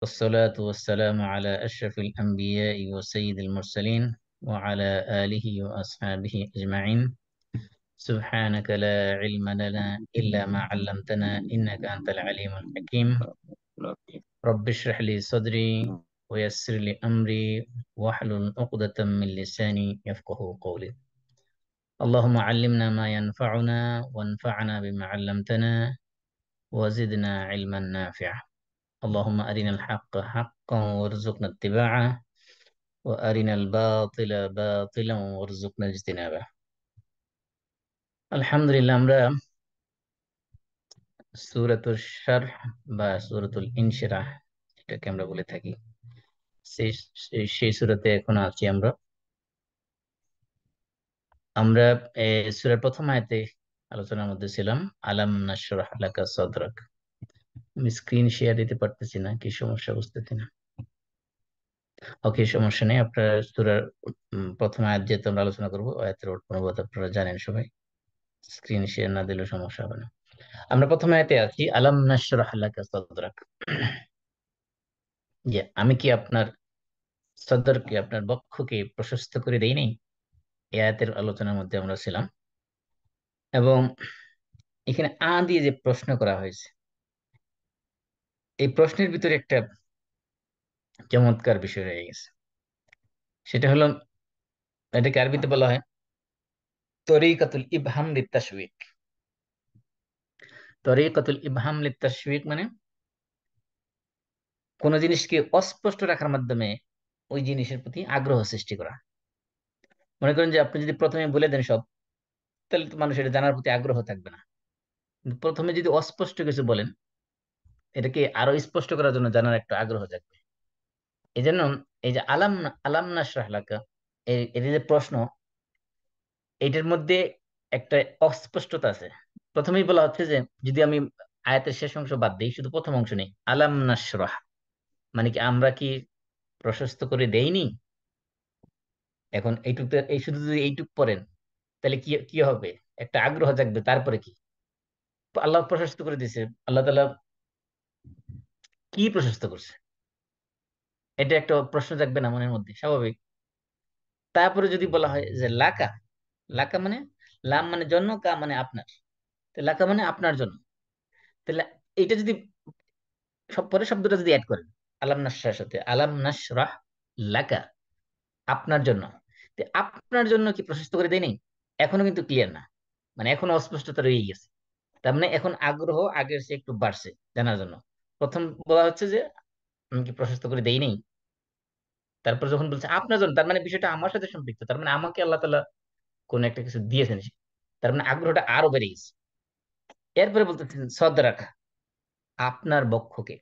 والصلاة والسلام على أشرف الأنبياء وسيد المرسلين وعلى آله وأصحابه أجمعين. سبحانك لا علم لنا إلا ما علمتنا إنك أنت العليم الحكيم. رب اشرح لي صدري ويسر لي أمري واحلل عقدة من لساني يفقه قولي. اللهم علمنا ما ينفعنا وانفعنا بما علمتنا وزدنا علما نافعا. اللهم أرنا الحق حقا وارزقنا اتباعه وأرنا الباطل باطلا وارزقنا اجتنابه. আলহামদুলিল্লাহ, আমরা সূরাতুল শারহ বা সূরাতুল ইনশিরাহ, এটাকে আমরা বলে থাকি, সেই সেই সূরাতে এখন আছি আমরা। আমরা সূরার প্রথম আয়াতে আলোচনার মধ্যে ছিলাম। আলাম নাশরাহ লাকা সাদরাক। আমি স্ক্রিন শেয়ার দিতে পারতেছি না, কি সমস্যা বুঝতেছি না। ওকে, সমস্যা নেই। আপনার সূরার প্রথম আয়াত যেহেতু আমরা আলোচনা করবো, আয়াতের অনুবাদ আপনারা জানেন সবাই। স্ক্রিন শেয়ার না দিলেও সমস্যা হবে না। আমরা প্রথম আয়াতে আছি, আলাম নাশরাহ লাকা সাদরাক। যে আমি কি আপনার সদরকে, আপনার বক্ষকে প্রশস্ত করে দেই নাই? এই আয়াতের আলোচনার মধ্যে আমরা ছিলাম। এবং এখানে দিয়ে যে প্রশ্ন করা হয়েছে, এই প্রশ্নের ভিতরে একটা চমৎকার বিষয় রয়ে গেছে। সেটা হলো, এটাকে আরবিতে বলা হয় তরিকাতুল ইবহাম লিত্তাশউইক। তরিকাতুল ইবহাম লিত্তাশউইক মানে কোন জিনিসকে অস্পষ্ট রাখার মাধ্যমে ওই জিনিসের প্রতি আগ্রহ সৃষ্টি করা। মনে করেন যে আপনি যদি প্রথমে বলে দেন সব, তাহলে তো মানুষ এটা জানার প্রতি আগ্রহ থাকবে না। কিন্তু প্রথমে যদি অস্পষ্ট কিছু বলেন, এটাকে আরো স্পষ্ট করার জন্য জানার একটা আগ্রহ থাকবে। এই জন্য এই যে আলাম নাশরাহ লাকা, এর যে প্রশ্ন, এটার মধ্যে একটা অস্পষ্টতা আছে। প্রথমেই বলা হচ্ছে যে, যদি আমি আয়াতের শেষ অংশ বাদ দিই, শুধু প্রথম অংশ নেই, আলাম নাশরাহ মানে কি আমরা কি প্রশস্ত করে দেইনি? এখন এইটুক, এই শুধু যদি এইটুক পড়েন, তাহলে কি কি হবে? একটা আগ্রহ জাগবে। তারপরে কি? আল্লাহ প্রশস্ত করে দিয়েছে, আল্লাহ তাআলা কি প্রশস্ত করছে, এটা একটা প্রশ্ন জাগবে না মনের মধ্যে? স্বাভাবিক। তারপরে যদি বলা হয় যে লাকা, লাকা মানে লাম মানে জন্য, কা মানে আপনার, তো লাকা মানে আপনার জন্য। তাহলে এইটা যদি সব পরে শব্দটা যদি অ্যাড করেন, আলাম নাশরার সাথে, আলাম নাশরাহ লাকা, আপনার জন্য, তো আপনার জন্য কি প্রশস্ত করে দেয় নাই? এখনো কিন্তু ক্লিয়ার না, মানে এখনো অস্পষ্টতা রয়ে গেছে। তার মানে এখন আগ্রহ আগের চেয়ে একটু বাড়ছে জানার জন্য। প্রথম বলা হচ্ছে যে আমি কি প্রশস্ত করে দেই নাই, তারপর যখন বলছে আপনার জন্য, তার মানে বিষয়টা আমার সাথে সম্পৃক্ত, তার মানে আমাকে আল্লাহ তাআলা কোন একটা কিছু দিয়েছেন। তার মানে আগ্রহটা আরো বেড়ে গেছে। এরপরে বলতেছেন সদরাক, আপনার বক্ষকে,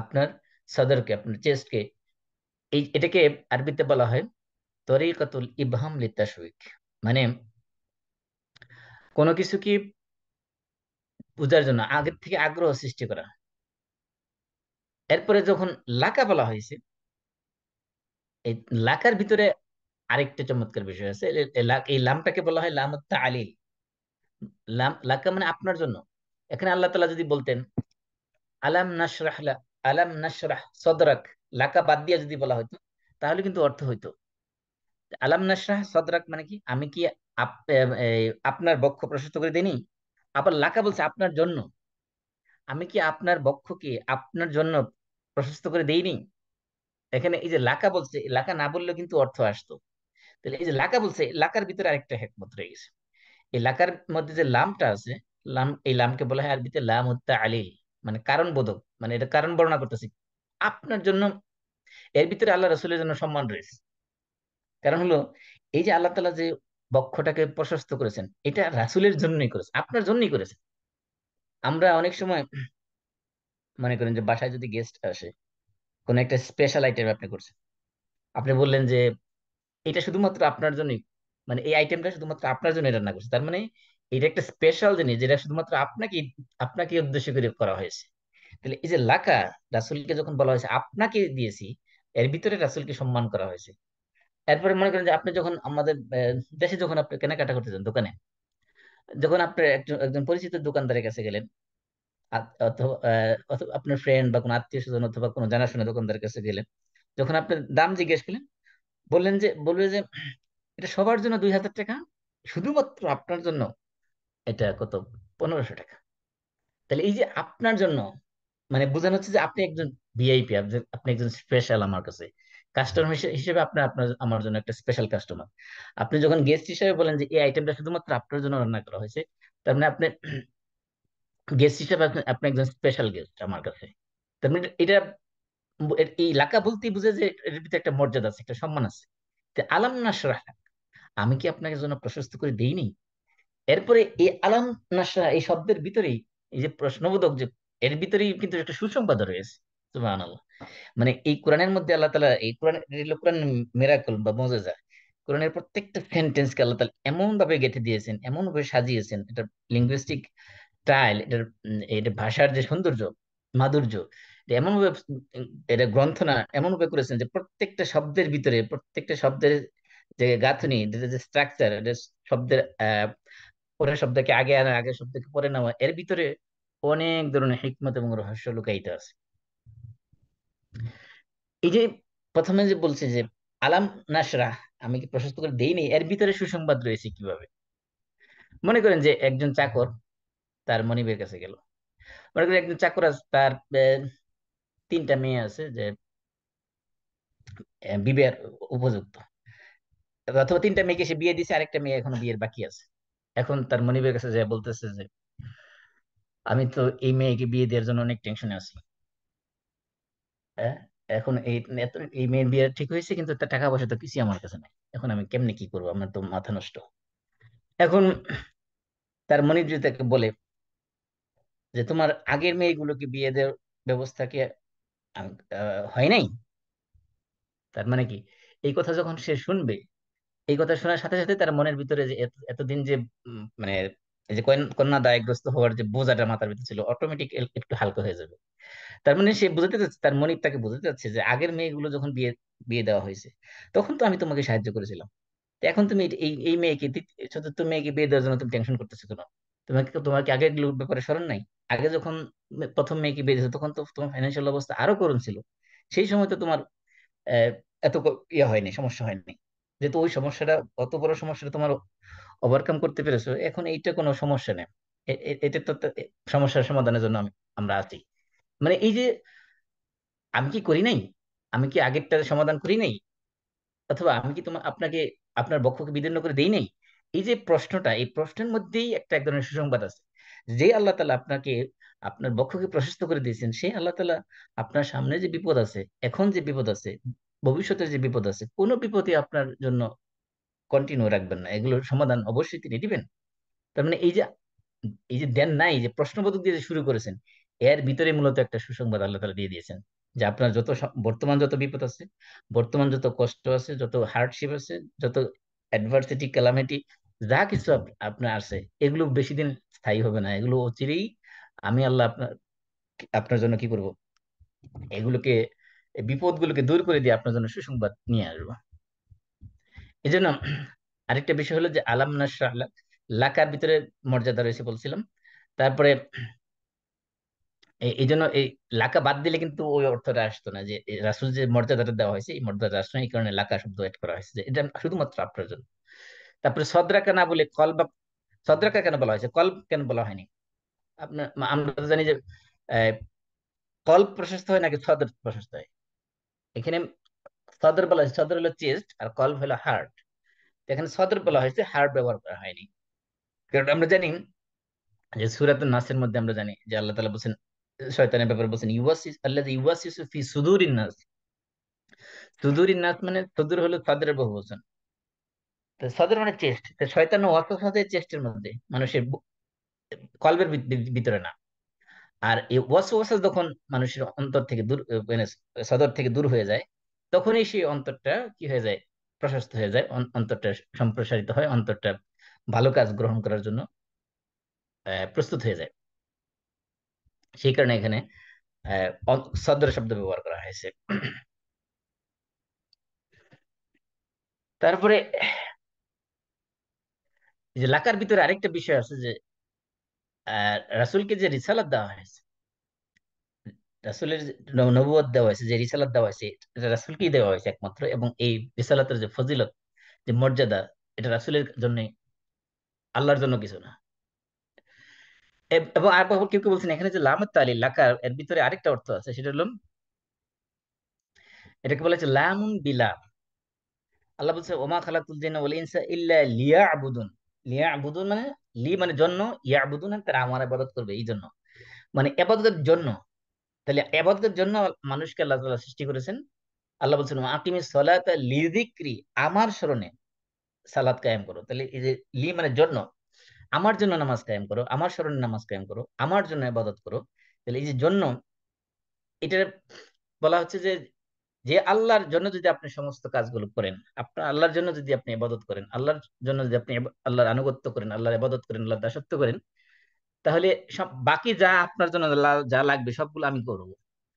আপনার সদরকে, আপনার চেস্টকে। এটাকে আরবিতে বলা হয় তরিকাতুল ইবহাম লিতাশউইক। মানে কোনো কিছু কি বোঝার জন্য আগের থেকে আগ্রহ সৃষ্টি করা। এরপরে যখন লাকা বলা হয়েছে, এই লাকার ভিতরে আরেকটা চমৎকার বিষয় আছে। এই লামটাকে বলা হয় লামুত তাআলিল। লাম লাকা মানে আপনার জন্য। এখানে আল্লাহ তাআলা যদি বলতেন আলাম নাশরাহ আলাম নাশরাহ সদরাক, লাকা বাদ দিয়ে যদি বলা হতো, তাহলে কিন্তু অর্থ হইতো আলাম নাশরাহ সদরাক মানে কি আমি কি আপনার বক্ষ প্রশস্ত করে দেইনি? আবার লাকা বলছে আপনার জন্য, আমি কি আপনার বক্ষকে আপনার জন্য প্রশস্ত করে দেইনি? এখানে এই যে লাকা বলছে, লাকা না বললেও কিন্তু অর্থ আসতো। তাহলে এই যে লাকা বলছে, লাকার ভিতরে আরেকটা হিকমত রয়ে গেছে। এই লাকার মধ্যে যে লামটা আছে, লাম, এই লামকে বলা হয় আরবিতে লাম তাআলিল, মানে কারণ বোধক, মানে এটা কারণ বর্ণনা করতেছি আপনার জন্য। এর ভিতরে আল্লাহ রাসূলের জন্য সম্মান রয়েছে। কারণ হলো, এই যে আল্লাহ তাআলা যে বক্ষটাকে প্রশস্ত করেছেন, এটা রাসূলের জন্যই করেছে, আপনার জন্যই করেছে। আমরা অনেক সময় মনে করেন যে বাসায় যদি গেস্ট আসে, কোন একটা স্পেশাল আইটেম আপনি করছেন, আপনি বললেন যে এটা শুধুমাত্র আপনার জন্যই, মানে এই আইটেমটা শুধুমাত্র আপনার জন্য রান্না করছে, তার মানে এটা একটা স্পেশাল জিনিস যেটা শুধুমাত্র আপনাকে আপনাকে উদ্দেশ্য করে করা হয়েছে। তাহলে এই যে লাকা, রাসূলকে যখন বলা হয়েছে আপনাকে দিয়েছি, এর ভিতরে রাসূলকে সম্মান করা হয়েছে। এরপরে মনে করেন যে আপনি যখন আমাদের দেশে যখন আপনি কেনাকাটা করতে যান দোকানে, যখন আপনি একজন একজন পরিচিত দোকানদারের কাছে গেলেন, অথবা অথবা আপনার ফ্রেন্ড বা কোনো আত্মীয় স্বজন অথবা কোনো জানাশোনা দোকানদারের কাছে গেলেন, যখন আপনি দাম জিজ্ঞেস করলেন, বলবে যে এটা সবার জন্য 2,000 টাকা, শুধুমাত্র আপনার জন্য এটা কত, 1,500 টাকা। তাহলে এই যে আপনার জন্য, মানে বোঝানো হচ্ছে যে আপনি একজন ভিআইপি, আপনি একজন স্পেশাল আমার কাছে কাস্টমার হিসেবে, আপনার আপনার আমার জন্য একটা স্পেশাল কাস্টমার। আপনি যখন গেস্ট হিসেবে বলেন যে এই আইটেমটা শুধুমাত্র আপনার জন্য রান্না করা হয়েছে, তার মানে আপনি গেস্ট হিসেবে আপনি একজন স্পেশাল গেস্ট আমার কাছে। তার মানে এটা এই লাকা বলতেই বুঝে যে এর ভিতরে একটা মর্যাদা আছে, একটা সম্মান আছে। তো আলাম নাশরাহ, আমি কি আপনাকে জন্য প্রশস্ত করে দেইনি? এরপরে এই আলাম নাশরাহ এই শব্দের ভিতরেই, এই যে প্রশ্নবোধক যে, এর ভিতরেই কিন্তু একটা সুসংবাদ রয়েছে। সুবহানাল্লাহ। মানে এই কোরআনের মধ্যে আল্লাহ তাআলা, এই কোরআন, এটা কোরআন মিরাকল বা মুজিজা। কোরআনের প্রত্যেকটা সেন্টেন্সকে আল্লাহ তাআলা এমন ভাবে গেঁথে দিয়েছেন, এমন ভাবে সাজিয়েছেন, এটা লিঙ্গুইস্টিক স্টাইল, এটার এটা ভাষার যে সৌন্দর্য, মাধুর্য, এটা এমন ভাবে এটা গ্রন্থনা এমন ভাবে করেছেন যে প্রত্যেকটা শব্দের ভিতরে, প্রত্যেকটা শব্দের যে গাঁথনি, এটা যে স্ট্রাকচার, এটা শব্দের পরের শব্দকে আগে আনা, আগে শব্দকে পরে নেওয়া, এর ভিতরে অনেক ধরনের হিকমত এবং রহস্য লুকায়িত আছে। এই যে প্রথমে যে বলছে যে আলাম নাশরাহ, আমি কি প্রশস্ত করে দেইনি, এর ভিতরে সুসংবাদ রয়েছে কিভাবে? মনে করেন যে একজন চাকর তার মনিবের কাছে গেল। মনে করেন একজন চাকর আছে, তার 3টা মেয়ে আছে যে বিবাহের উপযুক্ত, অথবা 3টা মেয়েকে সে বিয়ে দিছে, আরেকটা মেয়ে এখনো বিয়ের বাকি আছে। এখন তার মনিবের কাছে যে বলতেছে যে আমি তো এই মেয়েকে বিয়ে দেওয়ার জন্য অনেক টেনশনে আছি। হ্যাঁ, এখন এই মেয়ের বিয়ে ঠিক হয়েছে, কিন্তু তার টাকা পয়সা তো কিছুই আমার কাছে নাই। এখন আমি কেমনে কি করবো, আমার তো মাথা নষ্ট। এখন তার মনিব যদি তাকে বলে যে তোমার আগের মেয়েগুলোকে বিয়ে দেওয়ার ব্যবস্থা কি হয় নাই, তার মানে কি, এই কথা যখন সে শুনবে, এই কথা শোনার সাথে সাথে তার মনের ভিতরে যে এতদিন যে মানে এই যে কন্যা দায়গ্রস্ত হওয়ার যে বোঝাটা মাথার ভিতরে ছিল, অটোমেটিক একটু হালকা হয়ে যাবে। তার মানে সে বুঝাতে চাচ্ছে, তার মনিব তাকে বুঝাতে চাচ্ছে যে আগের মেয়েগুলো যখন বিয়ে বিয়ে দেওয়া হয়েছে, তখন তো আমি তোমাকে সাহায্য করেছিলাম। তো এখন তুমি এই মেয়েকে, চতুর্থ মেয়েকে বিয়ে দেওয়ার জন্য তুমি টেনশন করতেছো কেন? তোমার কি আগের গুলোর ব্যাপারে স্মরণ নাই? আগে যখন প্রথম মেয়েকে বিয়ে দিয়েছো, তখন তো তোমার ফাইন্যান্সিয়াল অবস্থা আরো করুণ ছিল। সেই সময় তো তোমার এত ইয়ে হয়নি, সমস্যা হয়নি। যেহেতু ওই সমস্যাটা, অত বড় সমস্যাটা তোমার ওভারকাম করতে পেরেছো, এখন এইটা কোনো সমস্যা নেই। এটা তো সমস্যার সমাধানের জন্য আমরা আছি। মানে এই যে আমি কি করি নাই, আমি কি আগেরটা সমাধান করি নাই, অথবা আমি কি আপনাকে আপনার বক্ষকে বিদীর্ণ করে দেই নাই, এই যে প্রশ্নটা, এই প্রশ্নের মধ্যেই একটা এক ধরনের সুসংবাদ আছে। যে আল্লাহ তাআলা আপনাকে, আপনার বক্ষকে প্রশস্ত করে দিয়েছেন, সেই আল্লাহ তাআলা আপনার সামনে যে বিপদ আছে, এখন যে বিপদ আছে, ভবিষ্যতের যে বিপদ আছে, কোনো বিপদই আপনার জন্য কন্টিনিউ রাখবেন না, এগুলোর সমাধান অবশ্যই তিনি দিবেন। তার মানে এই যে দেন নাই, যে প্রশ্নবোধক দিয়ে যে শুরু করেছেন, এর ভিতরে মূলত একটা সুসংবাদ আল্লাহ তাআলা দিয়ে দিয়েছেন। যে আপনার যত বর্তমান যত বিপদ আছে, বর্তমান যত কষ্ট আছে, যত হার্ডশিপ আছে, যত অ্যাডভার্সিটি ক্যালামিটি, যা কিছু আপনার আছে, এগুলো বেশি দিন স্থায়ী হবে না, এগুলো অচিরেই আমি আল্লাহ আপনার আপনার জন্য কি করব, এগুলোকে, এই বিপদগুলোকে দূর করে দিয়ে আপনার জন্য সুসংবাদ নিয়ে আসবো। এই জন্য আরেকটা বিষয় হলো যে আলাম নাশরাহ লাক, লাকার ভিতরে মর্যাদা রয়েছে বলছিলাম। তারপরে এই জন্য এই লাকা বাদ দিলে কিন্তু ওই অর্থটা আসতো না, যে রাসূল যে মর্যাদাটা দেওয়া হয়েছে, এই মর্যাদাটা আসতো না, এই কারণে লাকা শব্দ এড করা হয়েছে, যে এটা শুধুমাত্র আপনার জন্য। তারপরে সদরাকা না বলে কল বা, সদরাকা কেন বলা হয়েছে, কল কেন বলা হয়নি? আপনার, আমরা তো জানি যে আহ, কল প্রশস্ত হয় নাকি সদর প্রশস্ত হয়। এখানে সদর বলা হয়েছে, সদর হলো চেস্ট আর কল হলো হার্ট। এখানে সদর বলা হয়েছে, হার্ট ব্যবহার করা হয়নি। কারণ আমরা জানি যে সূরাতুন নাসের মধ্যে আমরা জানি যে আল্লাহ তাআলা বলেন, শয়তানের ব্যাপারে বলেন, ইউওয়াসিস আল্লাযী ইউওয়াসিসু ফি সুদুরিন নাস। সুদুরিন নাস মানে সুদূর হলো সাদরের বহুবচন। তো সদর মানে চেস্ট, তো শয়তান ওয়াসওয়াসা চেস্টের মধ্যে, মানুষের কলবের ভিতরে না। আর এই ওয়াসওয়াসা যখন মানুষের অন্তর থেকে দূর, মানে সদর থেকে দূর হয়ে যায়, তখনই সেই অন্তরটা কি হয়ে যায়, প্রশস্ত হয়ে যায়, অন্তরটা সম্প্রসারিত হয়, অন্তরটা ভালো কাজ গ্রহণ করার জন্য প্রস্তুত হয়ে যায়। সেই কারণে এখানে সদর শব্দ ব্যবহার করা হয়েছে। তারপরে এই যে লাকার ভিতরে আরেকটা বিষয় আছে যে রাসূলকে যে রিসালাত দেওয়া হয়েছে, রাসূলের যে নবুয়ত দেওয়া হয়েছে, যে রিসালাত দেওয়া হয়েছে, এটা রাসূলকেই দেওয়া হয়েছে একমাত্র। এবং এই রিসালাতের যে ফজিলত, যে মর্যাদা, এটা রাসূলের জন্য, আল্লাহর জন্য কিছু না। এবং আর কেউ কেউ বলছেন এখানে যে লামত তালি লাকার, এর ভিতরে আরেকটা অর্থ আছে, সেটা হলো এটাকে বলা হচ্ছে লামুন বিলাম। আল্লাহ বলছে ওমা খালাকুল জিন্না ওয়াল ইনসা ইল্লা লিয়াবুদুন। লিয়াবুদুন মানে, লি মানে জন্য, ইয়াবুদুন তারা আমার ইবাদত করবে, এই জন্য, মানে ইবাদতের জন্য। তাহলে ইবাদতের জন্য মানুষকে আল্লাহ তাআলা সৃষ্টি করেছেন। আল্লাহ বলছেন আকিমিস সালাতা লিযিকরি, আমার স্মরণে সালাত কায়েম করো। তাহলে এই যে লি মানে জন্য, আমার জন্য নামাজ কায়েম করো, আমার স্মরণে নামাজ কায়েম করো, আমার জন্য ইবাদত করো। তাহলে এই যে জন্য, এটা বলা হচ্ছে যে যে আল্লাহর জন্য যদি আপনি সমস্ত কাজগুলো করেন, আপনার আল্লাহর জন্য যদি আপনি ইবাদত করেন, আল্লাহর জন্য যদি আপনি আল্লাহর আনুগত্য করেন, আল্লাহর ইবাদত করেন, আল্লাহর দাসত্ব করেন, তাহলে সব বাকি যা আপনার জন্য যা লাগবে সবগুলো আমি করব।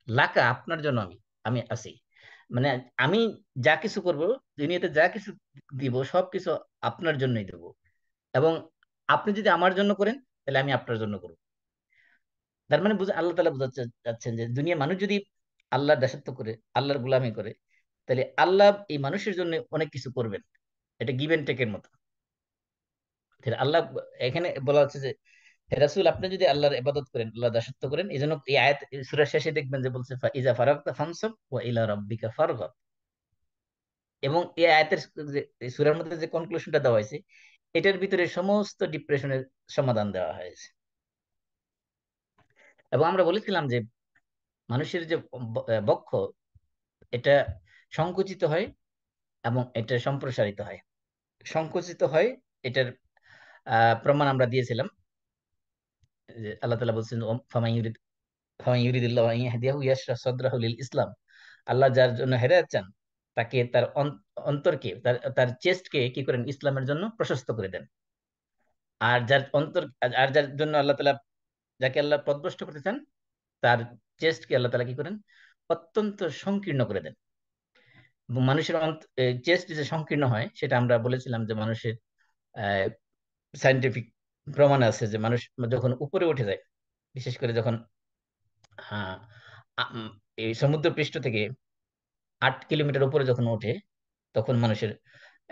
লাকা আপনার জন্য আমি আমি আছি, মানে আমি যা কিছু করব, দুনিয়াতে যা কিছু দিব সবকিছু আপনার জন্যই দেব। এবং আপনি যদি আমার জন্য করেন, তাহলে আমি আপনার জন্য করব। তার মানে আল্লাহ তাআলা বোঝাতে চাচ্ছেন যে দুনিয়ার মানুষ যদি আল্লাহর দাসত্ব করে, আল্লাহর গোলামি করে, তাহলে আল্লাহ এই মানুষের জন্য অনেক কিছু করবেন। এটা গিভ এন্ড টেকের মতো। তাহলে আল্লাহ এখানে বলা হচ্ছে যে হে রাসূল, আপনি যদি আল্লাহর ইবাদত করেন, আল্লাহর দাসত্ব করেন, এই জন্য এই আয়াত সূরার শেষে দেখবেন যে বলছে ইজা ফারাগতা ফানসাব ওয়া ইলা রাব্বিকা ফারগাব। এবং এই আয়াতের যে এই সূরার মধ্যে যে কনক্লুশনটা দেওয়া হয়েছে, এটার ভিতরে সমস্ত ডিপ্রেশনের সমাধান দেওয়া হয়েছে। এবং আমরা বলেছিলাম যে মানুষের যে বক্ষ, এটা সংকুচিত হয় এবং এটা সম্প্রসারিত হয়। সংকুচিত হয়, এটার প্রমাণ আমরা দিয়েছিলাম। যে আল্লাহ তাআলা বলছেন ফামান ইউরিদিল্লাহু আন ইয়াহদিয়াহু ইয়াশরাহ সাদরাহু লিল ইসলাম। আল্লাহ যার জন্য হেদায়েত চান, তাকে তার অন্তরকে, তার চেস্টকে কি করেন, ইসলামের জন্য প্রশস্ত করে দেন। আর যার অন্তর, আর যার জন্য আল্লাহ তাআলা, যাকে আল্লাহ পথভ্রষ্ট করতে চান, তার চেস্টকে আল্লাহ তাআলা কি করেন, অত্যন্ত সংকীর্ণ করে দেন। এবং মানুষের চেস্ট যে সংকীর্ণ হয়, সেটা আমরা বলেছিলাম যে মানুষের সায়েন্টিফিক প্রমাণ আছে যে মানুষ যখন উপরে উঠে যায়, বিশেষ করে যখন আহ, আম, এই সমুদ্র পৃষ্ঠ থেকে 8 কিলোমিটার উপরে যখন ওঠে, তখন মানুষের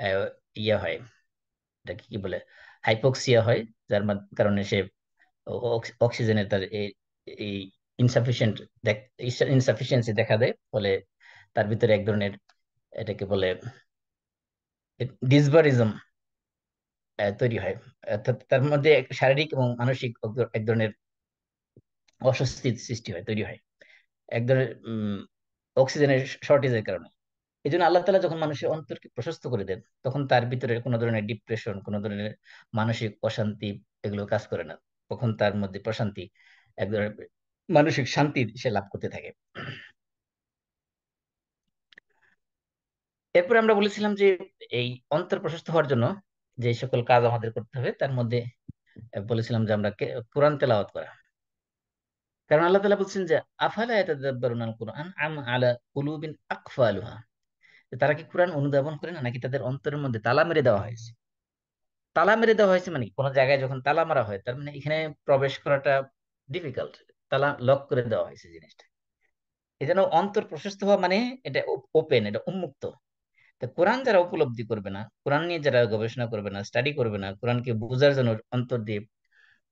আহ, ইয়ে হয়, এটাকে কি বলে, হাইপোক্সিয়া হয়। যার কারণে সে অক্সিজেনের তার এই ইনসাফিসিয়েন্ট ইনসাফিসিয়েন্সি দেখা দেয়। ফলে তার ভিতরে এক ধরনের, এটাকে বলে ডিসবারিজম তৈরি হয়। অর্থাৎ তার মধ্যে শারীরিক এবং মানসিক এক ধরনের অস্বস্তির সৃষ্টি হয়, তৈরি হয়, এক ধরনের অক্সিজেনের শর্টেজের কারণে। এই জন্য আল্লাহ তাআলা যখন মানুষের অন্তরকে প্রশস্ত করে দেন, তখন তার ভিতরে কোনো ধরনের ডিপ্রেশন, কোনো ধরনের মানসিক অশান্তি, এগুলো কাজ করে না। তখন তার মধ্যে প্রশান্তি, এক ধরনের মানসিক শান্তি সে লাভ করতে থাকে। এরপরে আমরা বলেছিলাম যে এই অন্তর প্রশস্ত হওয়ার জন্য যে সকল কাজ আমাদের করতে হবে, তার মধ্যে বলেছিলাম যে আমরা কোরআন তেলাওয়াত করা। কারণ আল্লাহ তাআলা বলছেন যে আফালা ইয়াতাদাব্বারুনাল কুরআন আম আলা কুলুবিন আকফালুহা, তারা কি কোরআন অনুধাবন করে না, নাকি তাদের অন্তরের মধ্যে তালা মেরে দেওয়া হয়েছে। তালা মেরে দেওয়া হয়েছে মানে কি? কোনো জায়গায় যখন তালা মারা হয়, তার মানে এখানে প্রবেশ করাটা ডিফিকাল্ট। তালা লক করে দেওয়া হয়েছে জিনিসটা। এই জন্য অন্তর প্রশস্ত হওয়া মানে এটা ওপেন, এটা উন্মুক্ত। তো কোরআন যারা উপলব্ধি করবে না, কোরআন নিয়ে যারা গবেষণা করবে না, স্টাডি করবে না, কোরআনকে বোঝার জন্য অন্তর দিয়ে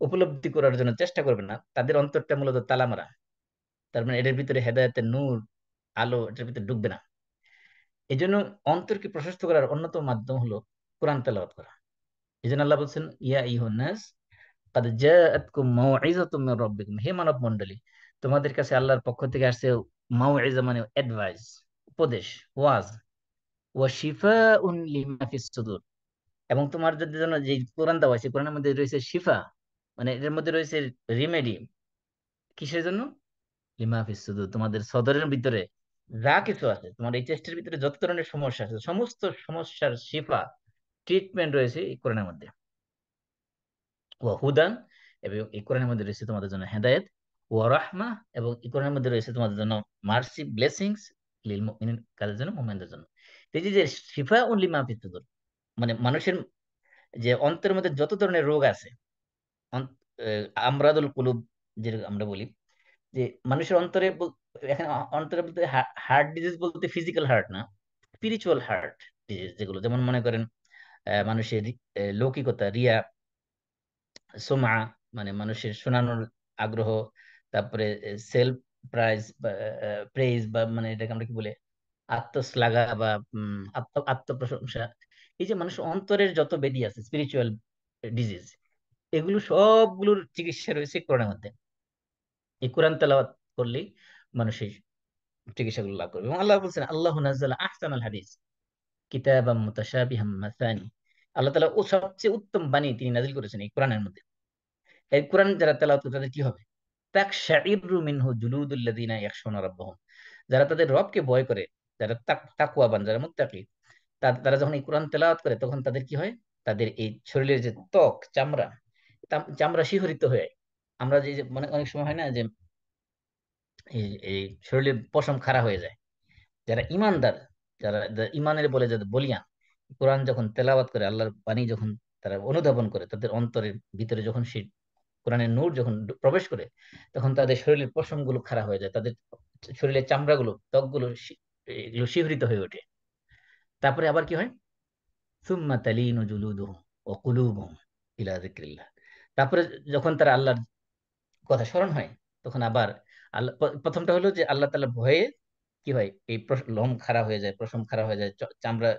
উপলব্ধি করার জন্য চেষ্টা করবে না, তাদের অন্তরটা মূলত তালা মারা। তার মানে এটার ভিতরে হেদায়েতের নূর, আলো এটার ভিতরে ঢুকবে না। এই জন্য অন্তরকে প্রশস্ত করার অন্যতম মাধ্যম হলো কোরআন তেলাওয়াত করা। এই জন্য আল্লাহ বলছেন ইয়া আইয়ুহান নাস কাদ জাআতকুম মাউইযাতুম মির রাব্বিকুম, হে মানব মণ্ডলী, তোমাদের কাছে আল্লাহর পক্ষ থেকে আসছে মাউইজা মানে অ্যাডভাইস, উপদেশ, ওয়াজ, ওয়া শিফাউন লিমা ফিস সুদূর, এবং তোমার যদি জন্য যে কোরআন দেওয়া হয়েছে, কোরআনের মধ্যে রয়েছে শিফা, মানে এর মধ্যে রয়েছে রিমেডি। কিসের জন্য? লিমা ফিস সুদূর, তোমাদের সদরের ভিতরে যা কিছু আছে, তোমার এই চেস্টের ভিতরে যত ধরনের সমস্যা আছে, সমস্ত সমস্যার শিফা, ট্রিটমেন্ট রয়েছে এই কোরআনের মধ্যে। ওয়া হুদান, এবং এই কোরআনের মধ্যে রয়েছে তোমাদের জন্য হেদায়েত। ওয়া রাহমা, এবং এই কোরআনের মধ্যে রয়েছে তোমাদের জন্য মার্সি, ব্লেসিংস, লিল মুমিনিন, কাদের জন্য? মুমিনদের জন্য। তো এই যে শিফা ও লিমা ফিস সুদূর, মানে মানুষের যে অন্তরের মধ্যে যত ধরনের রোগ আছে, আমরাদুল কুলুব যে আমরা বলি, যে মানুষের অন্তরে এখানে অন্তরে বলতে হার্ট ডিজিজ বলতে ফিজিক্যাল হার্ট না, স্পিরিচুয়াল হার্ট ডিজিজ, যেগুলো যেমন মনে করেন মানুষের লৌকিকতা, রিয়া, সুমা, মানে মানুষের শোনানোর আগ্রহ, তারপরে সেলফ প্রাইজ বা প্রেইজ, বা মানে এটাকে আমরা কি বলে, আত্মশ্লাঘা বা আত্মপ্রশংসা। এই যে মানুষের অন্তরের যত ব্যাধি আছে, স্পিরিচুয়াল ডিজিজ, এগুলো সবগুলোর চিকিৎসা রয়েছে কোরআনের মধ্যে। এই কোরআন তেলাওয়াত করলেই মানুষের চিকিৎসাগুলো লাভ করবে। এবং আল্লাহ বলছেন, আল্লাহু নাযালা আহসানাল হাদিস কিতাবাম মুতাশাবিহাম মাসানি। আল্লাহ তাআলা ও সবচেয়ে উত্তম বাণী তিনি নাজিল করেছেন এই কোরআনের মধ্যে। এই কোরআন যারা তেলাওয়াত করে তাদের কি হবে? তাকশাইরু মিনহু জুলুদুল্লাযিনা ইয়াখশাউনা রাব্বাহুম। যারা তাদের রবকে ভয় করে, যারা তাকওয়াবান, যারা মুত্তাকি, তারা যখন এই কোরআন তেলাওয়াত করে তখন তাদের কি হয়? তাদের এই শরীরের যে ত্বক, চামড়া, চামড়া শিহরিত হয়ে যায়। আমরা যে মানে অনেক সময় হয় না যে এই শরীরের পশম খাড়া হয়ে যায়। যারা ইমানদার, যারা ইমানের বলে যাদের বলিয়ান, কোরআন যখন তেলাওয়াত করে, আল্লাহর বাণী যখন তারা অনুধাবন করে, তাদের অন্তরের ভিতরে যখন সেই কোরআনের নূর যখন প্রবেশ করে, তখন তাদের শরীরের পশম গুলো খাড়া হয়ে যায়, তাদের শরীরের চামড়াগুলো, ত্বকগুলো এগুলো শিহরিত হয়ে ওঠে। তারপরে আবার কি হয়? সুম্মা তালিনু জুলুদুহুম ওয়া কুলুবুহুম ইলা যিকরিল্লাহ। তারপরে যখন তারা আল্লাহর কথা স্মরণ হয়, তখন আবার আল্লাহ, প্রথমটা হলো যে আল্লাহ তাআলা ভয়ে কি হয়, এই লোম খাড়া হয়ে যায়, পশম খাড়া হয়ে যায়, চামড়া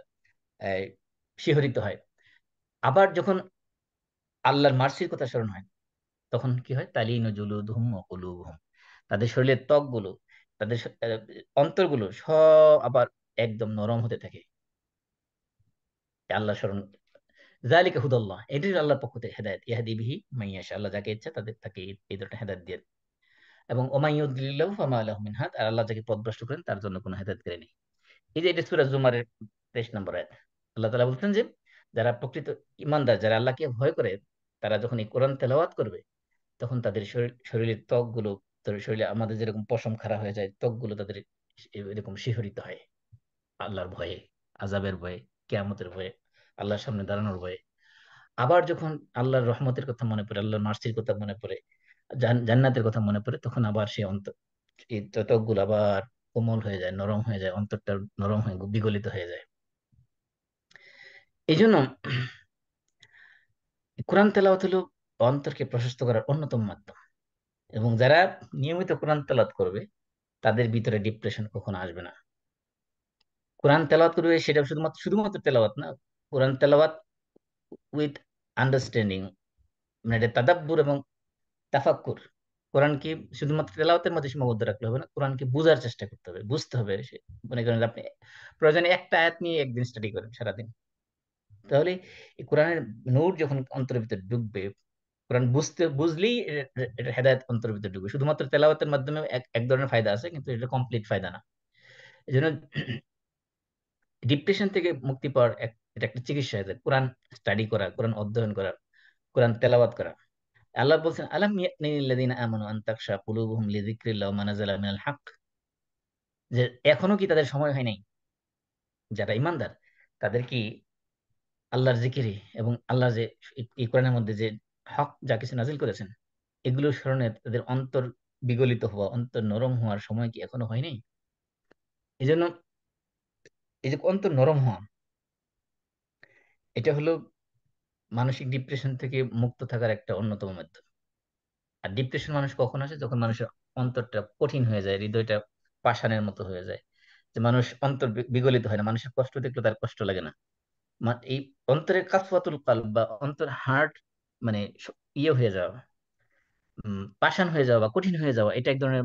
আহ, শিহরিত হয়। আবার যখন আল্লাহর মার্সির কথা স্মরণ হয়, তখন কি হয়? তালিনু জুলুদুহুম ওয়া কুলুবুহুম, তাদের শরীরের ত্বকগুলো, তাদের অন্তরগুলো সব আবার একদম নরম হতে থাকে আল্লাহ স্মরণ। যালিকা হুদাল্লাহ, এটাই আল্লাহর পক্ষ থেকে হেদায়েত, ইয়াহদি বিহি মাইয়াশা, আল্লাহ যাকে ইচ্ছা তাদের তাকে এই ধরনের হেদায়েত দিয়ে। এবং ওমাই ইউদ্লিল্লাহু ফামা লাহু মিন হাদ, আর আল্লাহ যাকে পথভ্রষ্ট করেন তার জন্য কোনো হেদায়েত করে নেই। এই যে এটা সূরা জুমারের 23 নম্বর আয়াত। আল্লাহ তাআলা বলছেন যে যারা প্রকৃত ইমানদার, যারা আল্লাহকে ভয় করে, তারা যখন এই কোরআন তেলাওয়াত করবে, তখন তাদের শরীরের ত্বকগুলো, শরীরে আমাদের যেরকম পশম খাড়া হয়ে যায়, ত্বকগুলো তাদের এরকম শিহরিত হয় আল্লাহর ভয়ে, আযাবের ভয়ে, কিয়ামতের ভয়ে, আল্লাহর সামনে দাঁড়ানোর ভয়ে। আবার যখন আল্লাহর রহমতের কথা মনে পড়ে, আল্লাহর মার্সির কথা মনে পড়ে, জান্নাতের কথা মনে পড়ে, তখন আবার সেই অন্তর, এই ত্বকগুলো আবার কোমল হয়ে যায়, নরম হয়ে যায়, অন্তরটা নরম হয়ে বিগলিত হয়ে যায়। এই জন্য কোরআন তেলাওয়াত হলো অন্তরকে প্রশস্ত করার অন্যতম মাধ্যম। এবং যারা নিয়মিত কোরআন তেলাওয়াত করবে, তাদের ভিতরে ডিপ্রেশন কখনো আসবে না। কোরআন তেলাওয়াত করবে, সেটা শুধুমাত্র শুধুমাত্র তেলাওয়াত না, কোরআন তেলাওয়াত উইথ আন্ডারস্ট্যান্ডিং, মানে এটা তাদাব্বুর এবং তাফাক্কুর। কোরআনকে শুধুমাত্র তেলাওয়াতের মধ্যে সীমাবদ্ধ রাখলে হবে না, কোরআনকে বোঝার চেষ্টা করতে হবে, বুঝতে হবে। মনে করেন আপনি প্রয়োজনে একটা আয়াত নিয়ে একদিন স্টাডি করেন সারাদিন, তাহলে এই কোরআনের নূর যখন অন্তরের ভিতরে ঢুকবে, কোরআন বুঝলেই এটা হেদায়েত অন্তরের ভিতরে ঢুকবে। শুধুমাত্র তেলাওয়াতের মাধ্যমে এক এক ধরনের ফায়দা আছে, কিন্তু এটা কমপ্লিট ফায়দা না। এই জন্য ডিপ্রেশন থেকে মুক্তি পাওয়ার এটা একটা চিকিৎসা, এটা কোরআন স্টাডি করা, কোরআন অধ্যয়ন করা, কোরআন তেলাওয়াত করা। আল্লাহ বলছেন, আলাম ইয়ানিল্লাযিনা আমানু আন তাখশা কুলুবুহুম লিযিকরিল্লাহি ওয়া মা নাযালা মিনাল হক, যে এখনো কি তাদের সময় হয় নাই, যারা ইমানদার, তাদের কি আল্লাহর জিকিরে এবং আল্লাহ যে এই কোরআনের মধ্যে যে হক যা কিছু নাজিল করেছেন, এগুলোর স্মরণে তাদের অন্তর বিগলিত হওয়া, অন্তর নরম হওয়ার সময় কি এখনো হয় নাই? এই জন্য এই যে অন্তর নরম হওয়া, এটা হলো মানসিক ডিপ্রেশন থেকে মুক্ত থাকার একটা অন্যতম মাধ্যম। আর ডিপ্রেশন মানুষ কখন আসে? যখন মানুষের অন্তরটা কঠিন হয়ে যায়, হৃদয়টা পাষাণের মতো হয়ে যায়, যে মানুষ অন্তর বিগলিত হয় না, মানুষের কষ্ট দেখলে তার কষ্ট লাগে না। এই অন্তরের কাসওয়াতুল কালব বা অন্তর হার্ট, মানে ইয়ে হয়ে যাওয়া, পাষাণ হয়ে যাওয়া বা কঠিন হয়ে যাওয়া, এটা এক ধরনের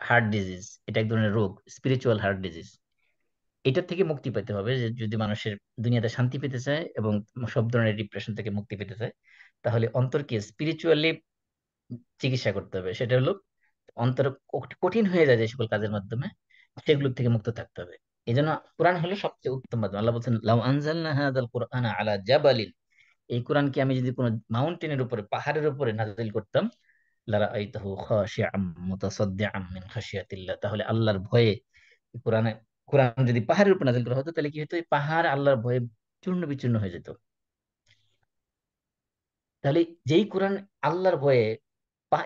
হার্ট ডিজিজ, এটা এক ধরনের রোগ, স্পিরিচুয়াল হার্ট ডিজিজ। এটার থেকে মুক্তি পেতে হবে, যে যদি মানুষের দুনিয়াতে শান্তি পেতে চায় এবং সব ধরনের ডিপ্রেশন থেকে মুক্তি পেতে চায়, তাহলে অন্তরকে স্পিরিচুয়ালি চিকিৎসা করতে হবে। সেটা হলো অন্তর কঠিন হয়ে যায় যে সকল কাজের মাধ্যমে, সেগুলো থেকে মুক্ত থাকতে হবে। এই জন্য কোরআন হলো সবচেয়ে উত্তম মাধ্যম। আল্লাহ বলছেন, লাউ আনজালনা হাযাল কুরআনা আলা জাবালিন, এই কোরআনকে আমি যদি কোনো মাউন্টেনের উপরে, পাহাড়ের উপরে নাযিল করতাম, লারাআইতাহু খাশিআম মুতাসাদ্দিআম মিন খাশিয়াতিল্লাহ, তাহলে আল্লাহর ভয়ে কোরআনে, কোরআন যদি পাহাড়ের উপর নাযিল করা হতো, তাহলে কি হতো? এই পাহাড় আল্লাহর ভয়ে চূর্ণ বিচূর্ণ হয়ে যেত। তাহলে যেই কোরআন আল্লাহর ভয়ে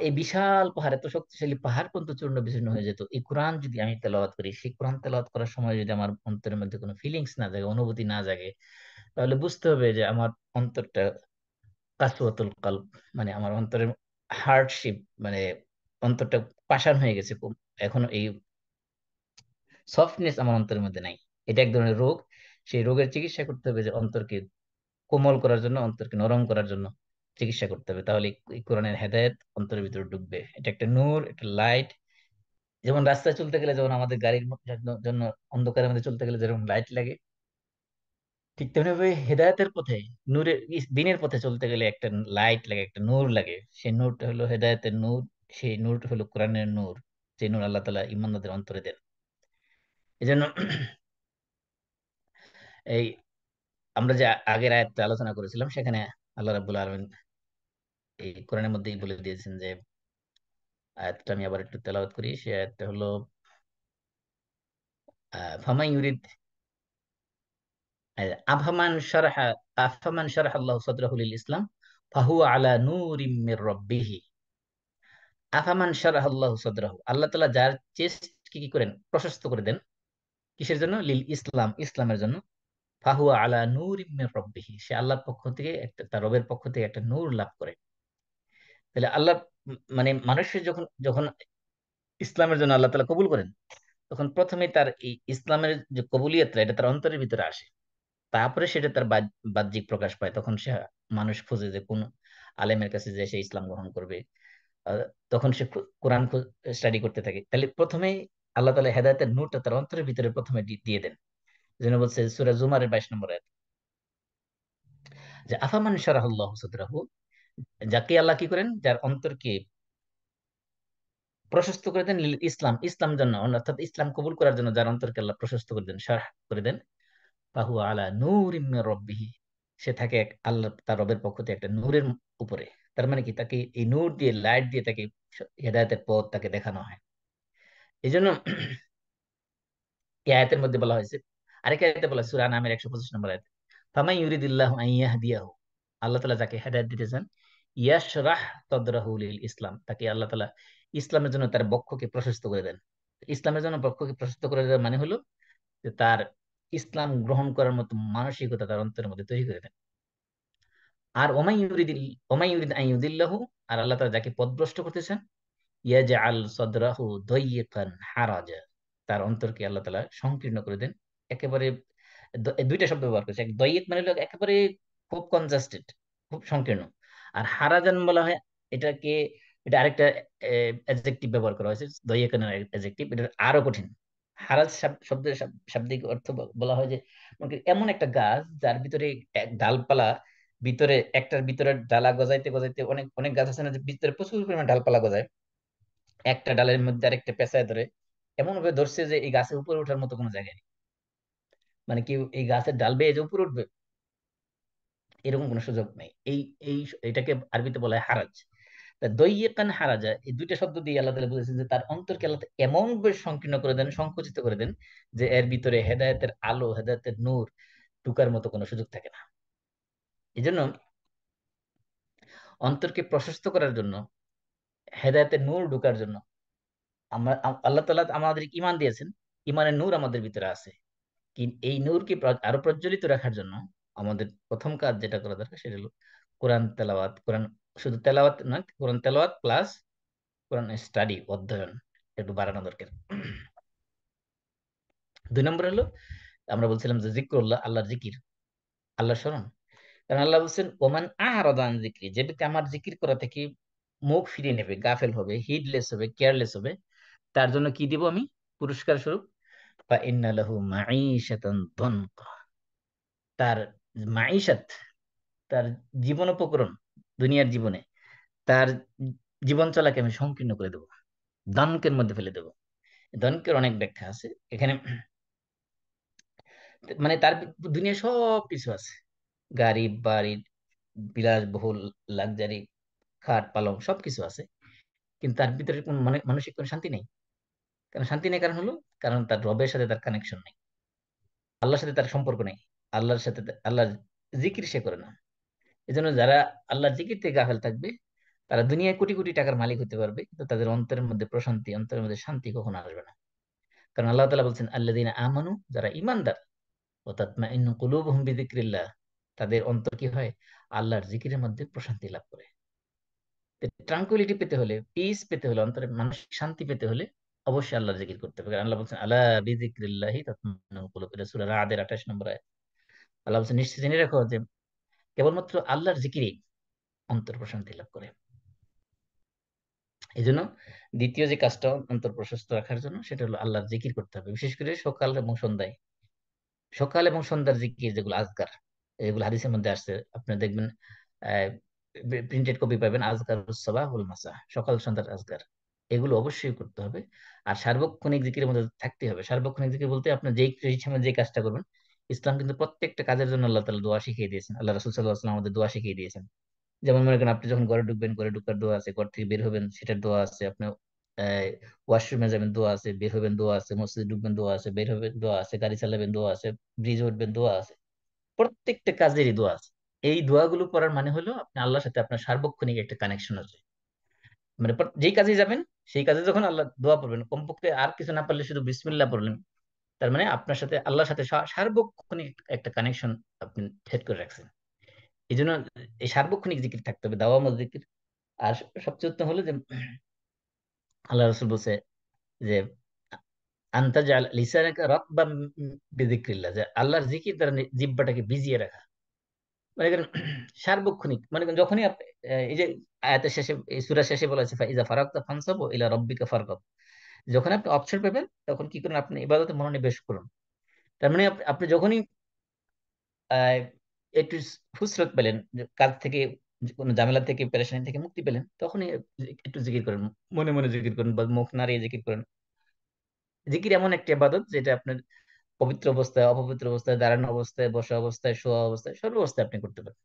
এই বিশাল পাহাড়, এত শক্তিশালী পাহাড় পর্যন্ত চূর্ণ বিচূর্ণ হয়ে যেত, এই কোরআন যদি আমি তেলাওয়াত করি, সেই কোরআন তেলাওয়াত করার সময় যদি আমার অন্তরের মধ্যে কোনো ফিলিংস না জাগে, অনুভূতি না জাগে, তাহলে বুঝতে হবে যে আমার অন্তরটা কাসওয়াতুল কলব, মানে আমার অন্তরের হার্ডশিপ, মানে অন্তরটা পাষাণ হয়ে গেছে। এখনো এই সফটনেস আমার অন্তরের মধ্যে নাই। এটা এক ধরনের রোগ। সেই রোগের চিকিৎসা করতে হবে যে অন্তরকে কোমল করার জন্য, অন্তরকে নরম করার জন্য চিকিৎসা করতে হবে। তাহলে এই কোরআনের হেদায়েত অন্তরের ভিতরে ঢুকবে। এটা একটা নূর, একটা লাইট। যেমন রাস্তায় চলতে গেলে, যেমন আমাদের গাড়ির জন্য অন্ধকারের মধ্যে চলতে গেলে যেরকম লাইট লাগে, ঠিক তেমনি ভাবে হেদায়েতের পথে, নূরের দিনের পথে চলতে গেলে একটা লাইট লাগে, একটা নূর লাগে। সেই নূরটা হলো হেদায়েতের নূর। সেই নূরটা হলো কোরআনের নূর, যে নূর আল্লাহ তাআলা ইমানদারদের অন্তরে দেন। এই জন্য এই আমরা যে আগের আয়াতটা আলোচনা করেছিলাম, সেখানে আল্লাহ রাব্বুল আলামিন এই কোরআনের মধ্যেই বলে দিয়েছেন যে, আয়াতটা আমি আবার একটু তেলাওয়াত করি। সেই আয়াতটা হলো ফামান ইউরিদ আফামান শারহা আফামান শারহা আল্লাহু সাদরাহু লিল ইসলাম ফাহুয়া আলা নূরিম মির রাব্বিহি। আফামান শারহা আল্লাহু সাদরাহু, আল্লাহ তাআলা যার চেস্ট কি কি করেন, প্রশস্ত করে দেন। কিসের জন্য? লিল ইসলাম, ইসলামের জন্য। ফাহুয়া আলা নূরিম মির রাব্বিহি, সে আল্লাহর পক্ষ থেকে একটা, তার রবের পক্ষ থেকে একটা নূর লাভ করে। তাহলে আল্লাহ মানে মানুষের যখন যখন ইসলামের জন্য আল্লাহ তাআলা কবুল করেন, তখন প্রথমে তার এই ইসলামের যে কবুলিয়তটা, এটা তার অন্তরের ভিতরে আসে। তারপরে সেটা তার বাহ্যিক প্রকাশ পায়। তখন সে মানুষ খোঁজে যে কোন আলেমের কাছে যে সে ইসলাম গ্রহণ করবে। আহ, তখন সে কোরআন স্টাডি করতে থাকে। তাহলে প্রথমেই আল্লাহ তাআলা হেদায়েতের নূরটা তার অন্তরের ভিতরে প্রথমে দিয়ে দেন। যেন বলছে সূরা জুমারের 22 নম্বর আয়াত, যে আফামান শারাহাল্লাহু সাদরাহু, যাকে আল্লাহ কি করেন, যার অন্তরকে প্রশস্ত করে দেন, লিল ইসলাম, ইসলাম জন্য, অর্থাৎ ইসলাম কবুল করার জন্য যার অন্তরকে আল্লাহ প্রশস্ত করে দেন, শারহ করে দেন, ফাহু আলা নূরিম মির রাব্বিহি, সে থাকে আল্লাহ তার রবের পক্ষ থেকে একটা নূরের উপরে। তার মানে কি, তাকে এই নূর দিয়ে, লাইট দিয়ে তাকে হেদায়েতের পথ তাকে দেখানো হয়। এই জন্য এই আয়াতের মধ্যে বলা হয়েছে, আরেক আয়াতে বলা হয়, সূরা নামের 125 নম্বর আয়াতে, ফামান ইউরিদিল্লাহু আন ইয়াহদিয়াহু, আল্লাহ তাআলা যাকে হেদায়েত দিতে চান, ইয়াশরাহ সাদরাহু লিল ইসলাম, তাকে আল্লাহ তাআলা ইসলামের জন্য তার বক্ষকে প্রশস্ত করে দেন। ইসলামের জন্য বক্ষকে প্রশস্ত করে দেওয়ার মানে হলো যে তার ইসলাম গ্রহণ করার মতো মানসিকতা তার অন্তরের মধ্যে তৈরি করে দেন। আর ওমাই ইউরিদ আন ইউদিল্লাহু, আর আল্লাহ তাআলা যাকে পথভ্রষ্ট করতে চান, ইয়াজআল সাদরাহু দাইয়িকান হারাজা, তার অন্তরকে আল্লাহ তাআলা সংকীর্ণ করে দেন। একেবারে দুইটা শব্দ ব্যবহার করেছে। এক দয়িক মানে হলো একেবারে খুব কনজাস্টেড, খুব সংকীর্ণ। আর হারাজান বলা হয় এটাকে, এটা আরেকটা অ্যাডজেক্টিভ ব্যবহার করা হয়েছে, দয়িকানের অ্যাডজেক্টিভ, এটা আরো কঠিন। হারাজ শব্দের শাব্দিক অর্থ বলা হয় যে, মনে করি এমন একটা গাছ যার ভিতরে এক ডালপালা, ভিতরে একটার ভিতরে ডালা গজাইতে গজাইতে, অনেক অনেক গাছ আছে না যে ভিতরে প্রচুর পরিমাণে ডালপালা গজায়, একটা ডালের মধ্যে আরেকটা পেঁচায় ধরে, এমন ভাবে ধরছে যে এই গাছের উপরে ওঠার মতো কোনো জায়গা নেই। মানে কি, এই গাছের ডাল বেয়ে যে উপরে উঠবে, এরকম কোনো সুযোগ নেই। এই এটাকে আরবিতে বলা হয় হারাজ। তা দইয়েকান হারাজা, এই দুইটা শব্দ দিয়ে আল্লাহ তাআলা বুঝেছেন যে তার অন্তরকে আল্লাহ তাআলা এমন ভাবে সংকীর্ণ করে দেন, সংকুচিত করে দেন, যে এর ভিতরে হেদায়েতের আলো, হেদায়েতের নূর ঢুকার মতো কোনো সুযোগ থাকে না। এই জন্য অন্তরকে প্রশস্ত করার জন্য, হেদায়েতের নূর ঢুকার জন্য, আমরা আল্লাহ তাআলা আমাদের ইমান দিয়েছেন, ইমানের নূর আমাদের ভিতরে আছে। এই নূরকে আরো প্রজ্বলিত রাখার জন্য আমাদের প্রথম কাজ যেটা করা দরকার, সেটা হলো কোরআন তেলাওয়াত। কোরআন শুধু তেলাওয়াত নয়, কোরআন তেলাওয়াত প্লাস কোরআন স্টাডি, অধ্যয়ন একটু বাড়ানো দরকার। 2 নম্বর হলো, আমরা বলছিলাম যে জিক্রুল্লাহ, আল্লাহর জিকির, আল্লাহর স্মরণ। কারণ আল্লাহ বলছেন, ওমান আ'রাদা আন যিকরি, যে ব্যক্তি আমার জিকির করা থেকে মুখ ফিরিয়ে নেবে, গাফেল হবে, হিডলেস হবে, কেয়ারলেস হবে, তার জন্য কি দিব আমি পুরস্কার স্বরূপ? ফা ইন্না লাহু মাঈশাতান দনকা, তার মাঈশাত, তার জীবন উপকরণ, দুনিয়ার জীবনে তার জীবন চলাকে আমি সংকীর্ণ করে দেবো, দানকের মধ্যে ফেলে দেবো। দানকের অনেক ব্যাখ্যা আছে এখানে। মানে তার দুনিয়া সব কিছু আছে, গাড়ি বাড়ি, বিলাসবহুল, লাক্সারি, খাট পালং সবকিছু আছে, কিন্তু তার ভিতরে কোন মানসিক কোনো শান্তি নেই। কারণ শান্তি নেই, কারণ হলো, কারণ তার রবের সাথে তার কানেকশন নেই, আল্লাহর সাথে তার সম্পর্ক নেই, আল্লাহর সাথে আল্লাহর জিকির সে করে না। এই জন্য যারা আল্লাহর জিকির থেকে গাফেল থাকবে, তারা দুনিয়ায় কোটি কোটি টাকার মালিক হতে পারবে, কিন্তু তাদের অন্তরের মধ্যে প্রশান্তি, অন্তরের মধ্যে শান্তি কখনো আসবে না। কারণ আল্লাহ তাআলা বলছেন, আল্লাযীনা আমানু, যারা ঈমানদার, ওয়া তাতমাইন্নু কুলুবুহুম বিযিকরিল্লাহ, তাদের অন্তর কি হয়, আল্লাহর জিকিরের মধ্যে প্রশান্তি লাভ করে। ট্রাঙ্কুইলিটি পেতে হলে, পিস পেতে হলে, অন্তরে মানসিক শান্তি পেতে হলে অবশ্যই আল্লাহর জিকির করতে হবে। কারণ আল্লাহ বলছেন, আলা বিযিকরিল্লাহি তাতমাইন্নুল কুলুব, এটা সূরা রাদের 28 নম্বর আয়াত। আল্লাহ বলছেন, নিশ্চয় জেনে রাখো যে কেবলমাত্র আল্লাহর জিকিরেই অন্তর প্রশান্তি লাভ করে। এই জন্য দ্বিতীয় যে কাজটা অন্তর প্রশস্ত রাখার জন্য, সেটা হলো আল্লাহর জিকির করতে হবে, বিশেষ করে সকাল এবং সন্ধ্যায়। সকাল এবং সন্ধ্যার জিকির যেগুলো আজকার, এগুলো হাদিসের মধ্যে আসছে, আপনি দেখবেন প্রিন্টেড কপি পাবেন, আজকার সাবাহ ওয়াল মাসা, সকাল সন্ধ্যার আজকার, এগুলো অবশ্যই করতে হবে। আর সার্বক্ষণিক জিকিরের মধ্যে থাকতে হবে। সার্বক্ষণিক জিকির বলতে আপনার যেই সময় যে কাজটা করবেন, ইসলাম কিন্তু প্রত্যেকটা কাজের জন্য আল্লাহ তাআলা দোয়া শিখিয়ে দিয়েছেন, আল্লাহ রাসূল সাল্লাল্লাহু আলাইহি ওয়াসাল্লাম আমাদের দোয়া শিখিয়ে দিয়েছেন। যেমন মনে করেন, আপনি যখন ঘরে ঢুকবেন, ঘরে ঢুকার দোয়া আছে, ঘর থেকে বের হবেন সেটার দোয়া আছে, আপনি ওয়াশরুমে যাবেন দোয়া আছে, বের হবেন দোয়া আছে, মসজিদে ঢুকবেন দোয়া আছে, বের হবেন দোয়া আছে, গাড়ি চালাবেন দোয়া আছে, ব্রিজে উঠবেন দোয়া আছে, প্রত্যেকটা কাজেরই দোয়া আছে। এই দোয়াগুলো পড়ার মানে হলো আপনি আল্লাহর সাথে আপনার সার্বক্ষণিক একটা কানেকশন আছে। মানে যেই কাজে যাবেন, সেই কাজে যখন আল্লাহ দোয়া পড়বেন, কমপক্ষে আর কিছু না পারলে শুধু বিসমিল্লাহ পড়লেন, তার মানে আপনার সাথে আল্লাহর সাথে সার্বক্ষণিক একটা কানেকশন আপনি সেট করে রাখছেন। এই জন্য এই সার্বক্ষণিক জিকির থাকতে হবে, দাওয়ামত জিকির। আর সবচেয়ে উত্তম হলো যে আল্লাহ রসুল বলছে যে আনতা জাল লিসানাকা রাতবাম বিযিকরিল্লাহ, যে আল্লাহর জিকির দ্বারা জিহ্বাটাকে ভিজিয়ে রাখা। মানে করেন সার্বক্ষণিক, মানে করেন যখনই আপনি এই যে আয়াতের শেষে, এই সূরা শেষে বলা হয়েছে, ফাইজা ফারাগতা ফানসাব ইলা রাব্বিকা ফারগাব, যখন আপনি অবসর পাবেন তখন কি করুন, আপনি ইবাদতে মনোনিবেশ করুন। তার মানে আপনি যখনই আহ, একটু ফুসরত পেলেন, যে কাজ থেকে, যে কোনো ঝামেলা থেকে, পেরেশানি থেকে মুক্তি পেলেন, তখনই একটু জিকির করেন, মনে মনে জিকির করেন বা মুখ নাড়িয়ে জিকির করেন। জিকির এমন একটা ইবাদত যেটা আপনার পবিত্র অবস্থায়, অপবিত্র অবস্থায়, দাঁড়ানো অবস্থায়, বসা অবস্থায়, শোয়া অবস্থায়, সর্ব অবস্থায় আপনি করতে পারেন।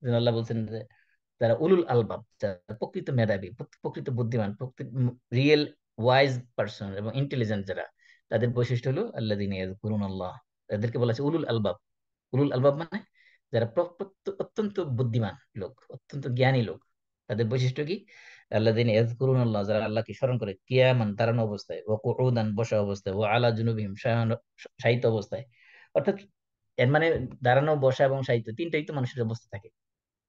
যেন আল্লাহ বলছেন যে যারা উলুল আলবাব, যারা প্রকৃত মেধাবী, প্রকৃত বুদ্ধিমান, প্রকৃত রিয়েল ওয়াইজ পার্সন এবং ইন্টেলিজেন্ট যারা, তাদের বৈশিষ্ট্য হলো আল্লাযীনা ইয়াযকুরুনাল্লাহ, তাদেরকে বলা আছে উলুল আলবাব। উলুল আলবাব মানে যারা অত্যন্ত বুদ্ধিমান লোক, অত্যন্ত জ্ঞানী লোক। তাদের বৈশিষ্ট্য কি, আল্লাযীনা ইয়াযকুরুনাল্লাহ, যারা আল্লাহকে স্মরণ করে, কিয়ামান, দাঁড়ানো অবস্থায়, ওয়া কুউদান, বসা অবস্থায়, ওয়া আলা জুনুবিহিম, শায়িত অবস্থায়। অর্থাৎ এর মানে দাঁড়ানো, বসা এবং শায়িত, তিনটাই তো মানুষের অবস্থা থাকে।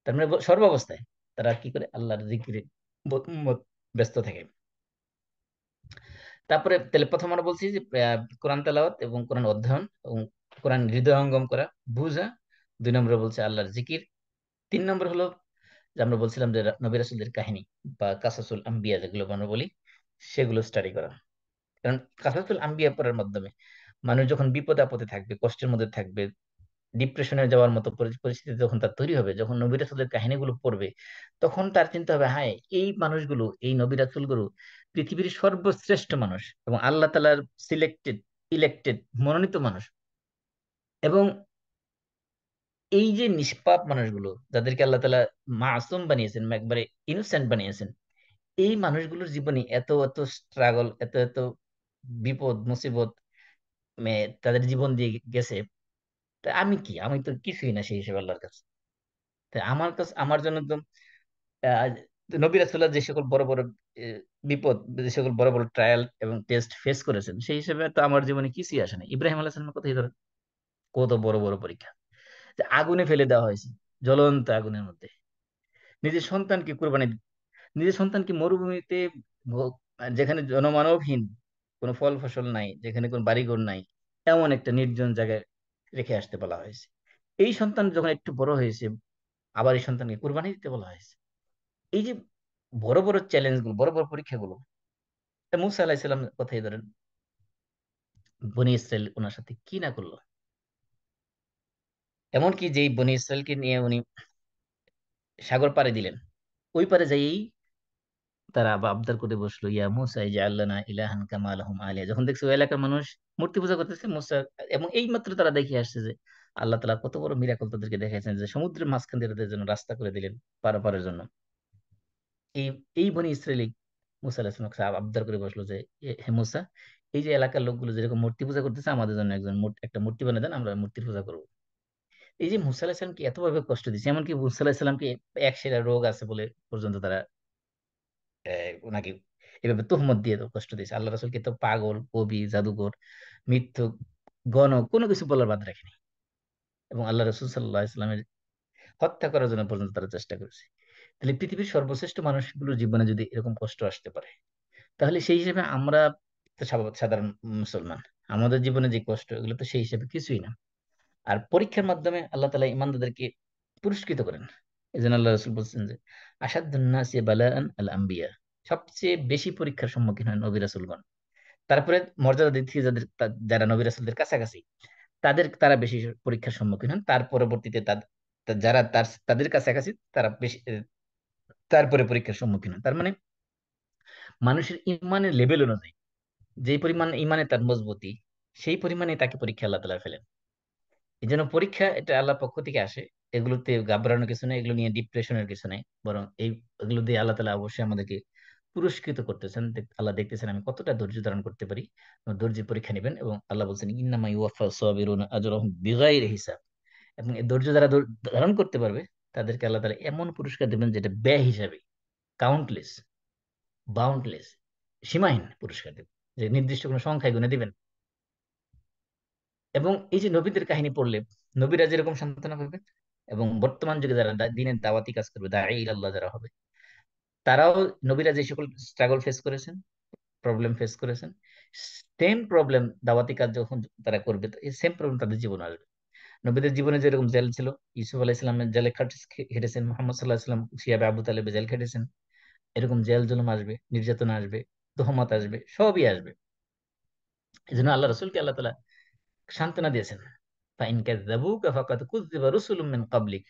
তার মানে সর্ব অবস্থায় তারা কি করে, আল্লাহর জিকিরে ব্যস্ত থাকে। তারপরে তাহলে প্রথম আমরা বলছি যে কোরআন তেলাওয়াত এবং কোরআন অধ্যয়ন এবং কোরআন হৃদয়ঙ্গম করা, বুঝা। দুই নম্বরে বলছে আল্লাহর জিকির। তিন নম্বর হলো যে আমরা বলছিলাম যে নবী রাসূলদের কাহিনী বা কাসাসুল আম্বিয়া যেগুলো আমরা বলি, সেগুলো স্টাডি করা। কারণ কাসাসুল আম্বিয়া পড়ার মাধ্যমে মানুষ যখন বিপদে আপদে থাকবে, কষ্টের মধ্যে থাকবে, ডিপ্রেশনে যাওয়ার মতো পরিস্থিতি যখন তার তৈরি হবে, যখন নবী রাসূলের কাহিনীগুলো পড়বে, তখন তার চিন্তা হবে, হ্যাঁ, এই মানুষগুলো, এই নবী রাসূলগুলো পৃথিবীর সর্বশ্রেষ্ঠ মানুষ এবং আল্লাহ তাআলার সিলেক্টেড, ইলেক্টেড, মনোনীত মানুষ। এবং এই যে নিষ্পাপ মানুষগুলো, যাদেরকে আল্লাহ তাআলা মাসুম বানিয়েছেন, একবারে ইনোসেন্ট বানিয়েছেন, এই মানুষগুলোর জীবনে এত এত স্ট্রাগল, এত এত বিপদ মুসিবত তাদের জীবন দিয়ে গেছে। তা আমি কি, আমি তো কিছুই না সেই হিসেবে আল্লাহর কাছে। তাই আমার কাছে, আমার জন্য তো আহ, নবী রাসূলুল্লাহ যে সকল বড় বড় বিপদ, যে সকল বড় বড় ট্রায়াল এবং টেস্ট ফেস করেছেন, সেই হিসেবে তো আমার জীবনে কিছুই আসে না। ইব্রাহিম আলাইহিস সালামের কথাই ধরেন, কত বড় বড় পরীক্ষা, যে আগুনে ফেলে দেওয়া হয়েছে, জ্বলন্ত আগুনের মধ্যে, নিজের সন্তানকে কুরবানি, নিজের সন্তানকে মরুভূমিতে, যেখানে জনমানবহীন, কোনো ফল ফসল নাই, যেখানে কোনো বাড়িঘর নাই, এমন একটা নির্জন জায়গায় রেখে আসতে বলা হয়েছে। এই সন্তান যখন একটু বড় হয়েছে, আবার এই সন্তানকে কুরবানি দিতে বলা হয়েছে। এই যে বড় বড় চ্যালেঞ্জ গুলো, বড় বড় পরীক্ষাগুলো, তা মুসা আলাহিসাল্লাম কথাই ধরেন, বনি ইসরায়েল ওনার সাথে কি না করলো। এমনকি যেই বনি ইসরায়েলকে নিয়ে উনি সাগর পাড়ে দিলেন, ওই পারে যাই তারা আবার আবদার করে বসলো, ইয়া মুসা ইজআল লানা ইলাহান কামা লাহুম আলিয়া। যখন দেখছে ওই এলাকার মানুষ মূর্তি পূজা করতেছে, মুসা, এবং এই মাত্র তারা দেখে আসছে যে আল্লাহ তাআলা কত বড় মিরাকল তাদেরকে দেখাইছেন, যে সমুদ্রের মাঝখান দিয়ে তাদের জন্য রাস্তা করে দিলেন পারাপারের জন্য। এই এই বনি ইসরায়েলি মুসা আলাইহিস সালাম আবদার করে বসলো যে, হে মুসা, এই যে এলাকার লোকগুলো যেরকম মূর্তি পূজা করতেছে, আমাদের জন্য একটা মূর্তি বানিয়ে দেন, আমরা মূর্তির পূজা করবো। এই যে মুসা আলাহিসাল্লামকে এতভাবে কষ্ট দিচ্ছে, এমনকি মুসা আলাহিসাল্লামকে এক সেরা রোগ আছে বলে পর্যন্ত তারা ওনাকে এভাবে তুহমত দিয়ে তো কষ্ট দিয়েছে। আল্লাহ রাসূলকে তো পাগল, কবি, জাদুকর, মিথ্যুক, গণক কোনো কিছু বলার বাদ রাখেনি, এবং আল্লাহ রসুল সাল্লাহ ইসলামের হত্যা করার জন্য পর্যন্ত তারা চেষ্টা করেছে। তাহলে পৃথিবীর সর্বশ্রেষ্ঠ মানুষগুলোর জীবনে যদি এরকম কষ্ট আসতে পারে, তাহলে সেই হিসেবে আমরা তো সাধারণ মুসলমান, আমাদের জীবনে যে কষ্ট, এগুলো তো সেই হিসেবে কিছুই না। আর পরীক্ষার মাধ্যমে আল্লাহ তালা ইমানদারদেরকে পুরস্কৃত করেন। এই জন্য আল্লাহ রসুল বলছেন যে আসাদুন্নাসি বালাআন আল আম্বিয়া, সবচেয়ে বেশি পরীক্ষার সম্মুখীন হয় নবী রাসূলগণ। তারপরে মর্যাদা দিক থেকে যারা নবী রাসূলদের কাছাকাছি, তারা বেশি পরীক্ষার সম্মুখীন হন। তার পরবর্তীতে যারা তাদের কাছাকাছি তারা বেশি, তারপরে পরীক্ষার সম্মুখীন হন। তার মানে মানুষের ইমানের লেভেল অনুযায়ী যেই পরিমাণ ইমানে তার মজবুতি, সেই পরিমাণে তাকে পরীক্ষা আল্লাহ তালা ফেলেন। এই জন্য পরীক্ষা এটা আল্লাহর পক্ষ থেকে আসে। এগুলোতে ঘাবড়ানোর কিছু নেই, এগুলো নিয়ে ডিপ্রেশনের কিছু নেই, বরং এগুলো দিয়ে আল্লাহ তালা অবশ্যই আমাদেরকে পুরস্কৃত করতেছেন। আল্লাহ দেখতেছেন আমি কতটা ধৈর্য ধারণ করতে পারি, ধৈর্যের পরীক্ষা নেবেন। এবং আল্লাহ বলছেন ইন্নামা ইউওয়াফাস সাবিরুনা আজরাহুম বিগাইরি হিসাব। এবং এই ধৈর্য যারা ধারণ করতে পারবে, তাদেরকে আল্লাহ তালা এমন পুরস্কার দেবেন যেটা ব্যয় হিসাবে কাউন্টলেস, বাউন্ডলেস, সীমাহীন পুরস্কার দেবেন, যে নির্দিষ্ট কোনো সংখ্যায় গুণে দিবেন। এবং এই যে নবীদের কাহিনী পড়লে, নবীরা যেরকম সান্ত্বনা পাবে, এবং বর্তমান যুগে যারা দিনের দাওয়াতি কাজ করবে, দাঈ আল্লাহ যারা হবে, তারাও নবীরা যে সকল স্ট্রাগল ফেস করেছেন, প্রবলেম ফেস করেছেন, সেম প্রবলেম দাওয়াতি কাজ যখন তারা করবে, তো এই সেম প্রবলেম তাদের জীবনে আসবে। নবীদের জীবনে যেরকম জেল ছিল, ইউসুফ আলাহ ইসলামের জেলে খেটেছেন, মোহাম্মদ সাল্লাহ ইসলাম সিয়াবে আবু তালেবে জেল খেটেছেন, এরকম জেল জুলুম আসবে, নির্যাতন আসবে, তোহমত আসবে, সবই আসবে। এই জন্য আল্লাহ রসুলকে আল্লাহ তালা সান্ত্বনা দিয়েছেন, ফাইন কাযযাবুকা ফাকাদ কুযযিবা রুসুলুম মিন ক্বাবলিক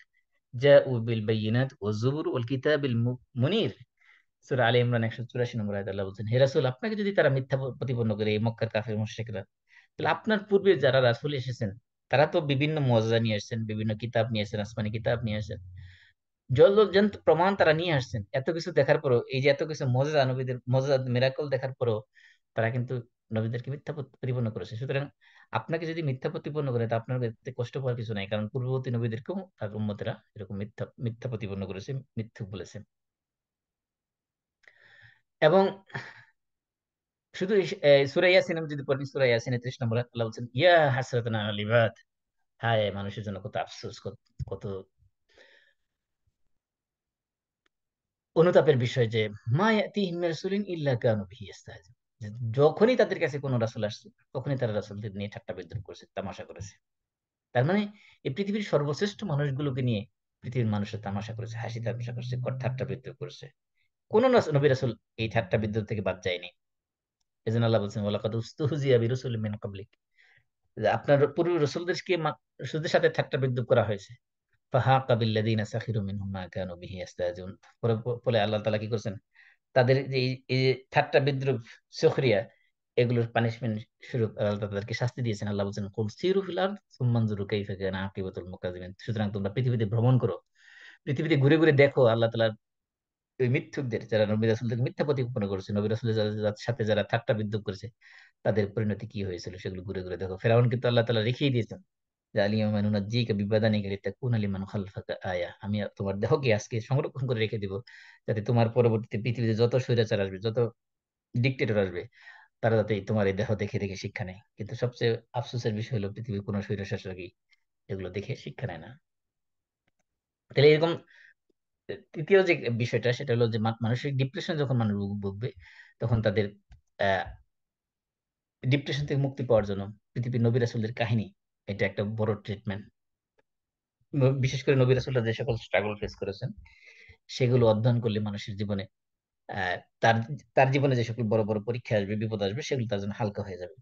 জাউ বিল বায়িনাত ওয়াজ জুবুর ওয়াল কিতাবিল মুনির। সূরা আলে ইমরান 184 নম্বর আয়াতে আল্লাহ বলছেন, হে রাসূল, আপনাকে যদি তারা মিথ্যা প্রতিপন্ন করে, এই মক্কার কাফির মুশরিকরা, তাহলে আপনার পূর্বে যারা রাসূল এসেছেন, তারা তো বিভিন্ন মুআজিজা নিয়ে আসছেন, বিভিন্ন কিতাব নিয়ে আসছেন, আসমানি কিতাব নিয়ে আসছেন, জলজন্ত প্রমাণ তারা নিয়ে আসছেন। এত কিছু দেখার পরও, এই যে এত কিছু মুজিজা, নবীদের মুজিজা মিরাকল দেখার পরও তারা কিন্তু নবীদেরকে মিথ্যা প্রতিপন্ন করেছে। সুতরাং আপনাকে যদি মিথ্যা প্রতিপন্ন করে, তা আপনার এতে কষ্ট পাওয়ার কিছু নাই, কারণ পূর্ববর্তী নবীদেরকেও তার উম্মতেরা এরকম মিথ্যা মিথ্যা প্রতিপন্ন করেছে, মিথ্যুক বলেছে। এবং শুধু সূরা ইয়াসিন যদি পড়ি, সূরা ইয়াসিনের 30 নম্বর আয়াত, আল্লাহ বলছেন ইয়া হাসরাতান আলাল ইবাদ, হায় মানুষের জন্য কত আফসোস, কত অনুতাপের বিষয় যে মা ইয়াতিহিম মির রাসূলিন ইল্লা কানু বিহি ইস্তাহজিউন, যে যখনই তাদের কাছে কোনো রাসূল আসছে, তখনই তারা রাসূলদের নিয়ে ঠাট্টা বিদ্রুপ করেছে, তামাশা করেছে। তার মানে এই পৃথিবীর সর্বশ্রেষ্ঠ মানুষগুলোকে নিয়ে পৃথিবীর মানুষের তামাশা করেছে, হাসি তামাশা করেছে, ঠাট্টা বিদ্রুপ করেছে। কোন নবী রাসূল এই ঠাট্টা বিদ্রুপ থেকে বাদ যায়নি। এজন্য আল্লাহ বলছেন ওয়ালাকাদ উস্তুহজিয়া বিরুসুলিম মিন ক্বাবলিক, যে আপনার পূর্ব রাসূলদেরকে রাসূলদের সাথে ঠাট্টা বিদ্রুপ করা হয়েছে। ফাহাকা বিল্লাযিনা সাখিরু মিনহুম মা কানু বিহি ইস্তাহজিউন। পরে বলে আল্লাহ তাআলা কি করছেন, তাদের যে এই যে ঠাট্টা বিদ্রুপ, সুখরিয়া, এগুলোর পানিশমেন্ট স্বরূপ আল্লাহ তাদেরকে শাস্তি দিয়েছেন। আল্লাহ বলছেন কুল সিরু ফিল আরদ সুম্মা নজুরু কাইফা কানা আকিবাতুল মুকাজ্জিবিন। সুতরাং তোমরা পৃথিবীতে ভ্রমণ করো, পৃথিবীতে ঘুরে ঘুরে দেখো আল্লাহ তাআলার ওই মিথ্যুকদের, যারা নবী রাসূলদের মিথ্যা প্রতিপন্ন করেছে, নবী রাসূলের সাথে যারা ঠাট্টা বিদ্রুপ করেছে, তাদের পরিণতি কি হয়েছিল সেগুলো ঘুরে ঘুরে দেখো। ফেরাউন কিন্তু আল্লাহ তাআলা রেখেই দিয়েছেন যে আলিয়ামা নুনাজ্জিকা বিবাদানিকা লিতাকুনা লিমান খালফাকা আয়া, আমি তোমার দেহকে আজকে সংরক্ষণ করে রেখে দিব, যাতে তোমার পরবর্তীতে পৃথিবীতে যত স্বৈরাচার আসবে, যত ডিক্টেটর আসবে, তারা যাতে তোমার এই দেহ দেখে দেখে শিক্ষা নেয়। কিন্তু সবচেয়ে আফসোসের বিষয় হলো পৃথিবীর কোনো স্বৈরশাসকই এগুলো দেখে শিক্ষা নেয় না। তাহলে এরকম তৃতীয় যে বিষয়টা, সেটা হলো যে মানসিক ডিপ্রেশন যখন মানুষ ভুগবে, তখন তাদের ডিপ্রেশন থেকে মুক্তি পাওয়ার জন্য পৃথিবীর নবী রাসূলদের কাহিনী এটা একটা বড় ট্রিটমেন্ট। বিশেষ করে নবী রাসূলরা যে সকল স্ট্রাগল ফেস করেছেন, সেগুলো অধ্যয়ন করলে মানুষের জীবনে আহ তার তার জীবনে যে সকল বড় বড় পরীক্ষা আসবে, বিপদ আসবে, সেগুলো তার জন্য হালকা হয়ে যাবে।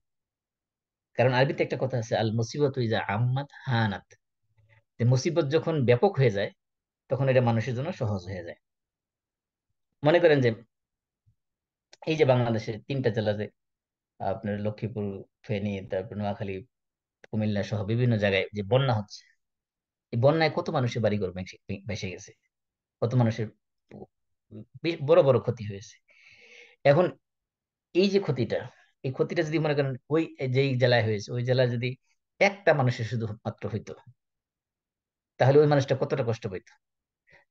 কারণ আরবিতে একটা কথা আছে, আল মুসিবাতু ইজা আম্মাত হানাত, যে মুসিবত যখন ব্যাপক হয়ে যায়, তখন এটা মানুষের জন্য সহজ হয়ে যায়। মনে করেন যে এই যে বাংলাদেশের 3টা জেলাতে, আপনার লক্ষ্মীপুর, ফেনী, তারপর নোয়াখালী, কুমিল্লা সহ বিভিন্ন জায়গায় যে বন্যা হচ্ছে, এই বন্যায় কত মানুষের বাড়িঘর ভেসে গেছে, কত মানুষের বড় বড় ক্ষতি হয়েছে। এখন এই যে ক্ষতিটা, এই ক্ষতিটা যদি মনে করেন ওই যেই জেলায় হয়েছে, ওই জেলায় যদি একটা মানুষের শুধু মাত্র হইতো, তাহলে ওই মানুষটা কতটা কষ্ট পাইতো।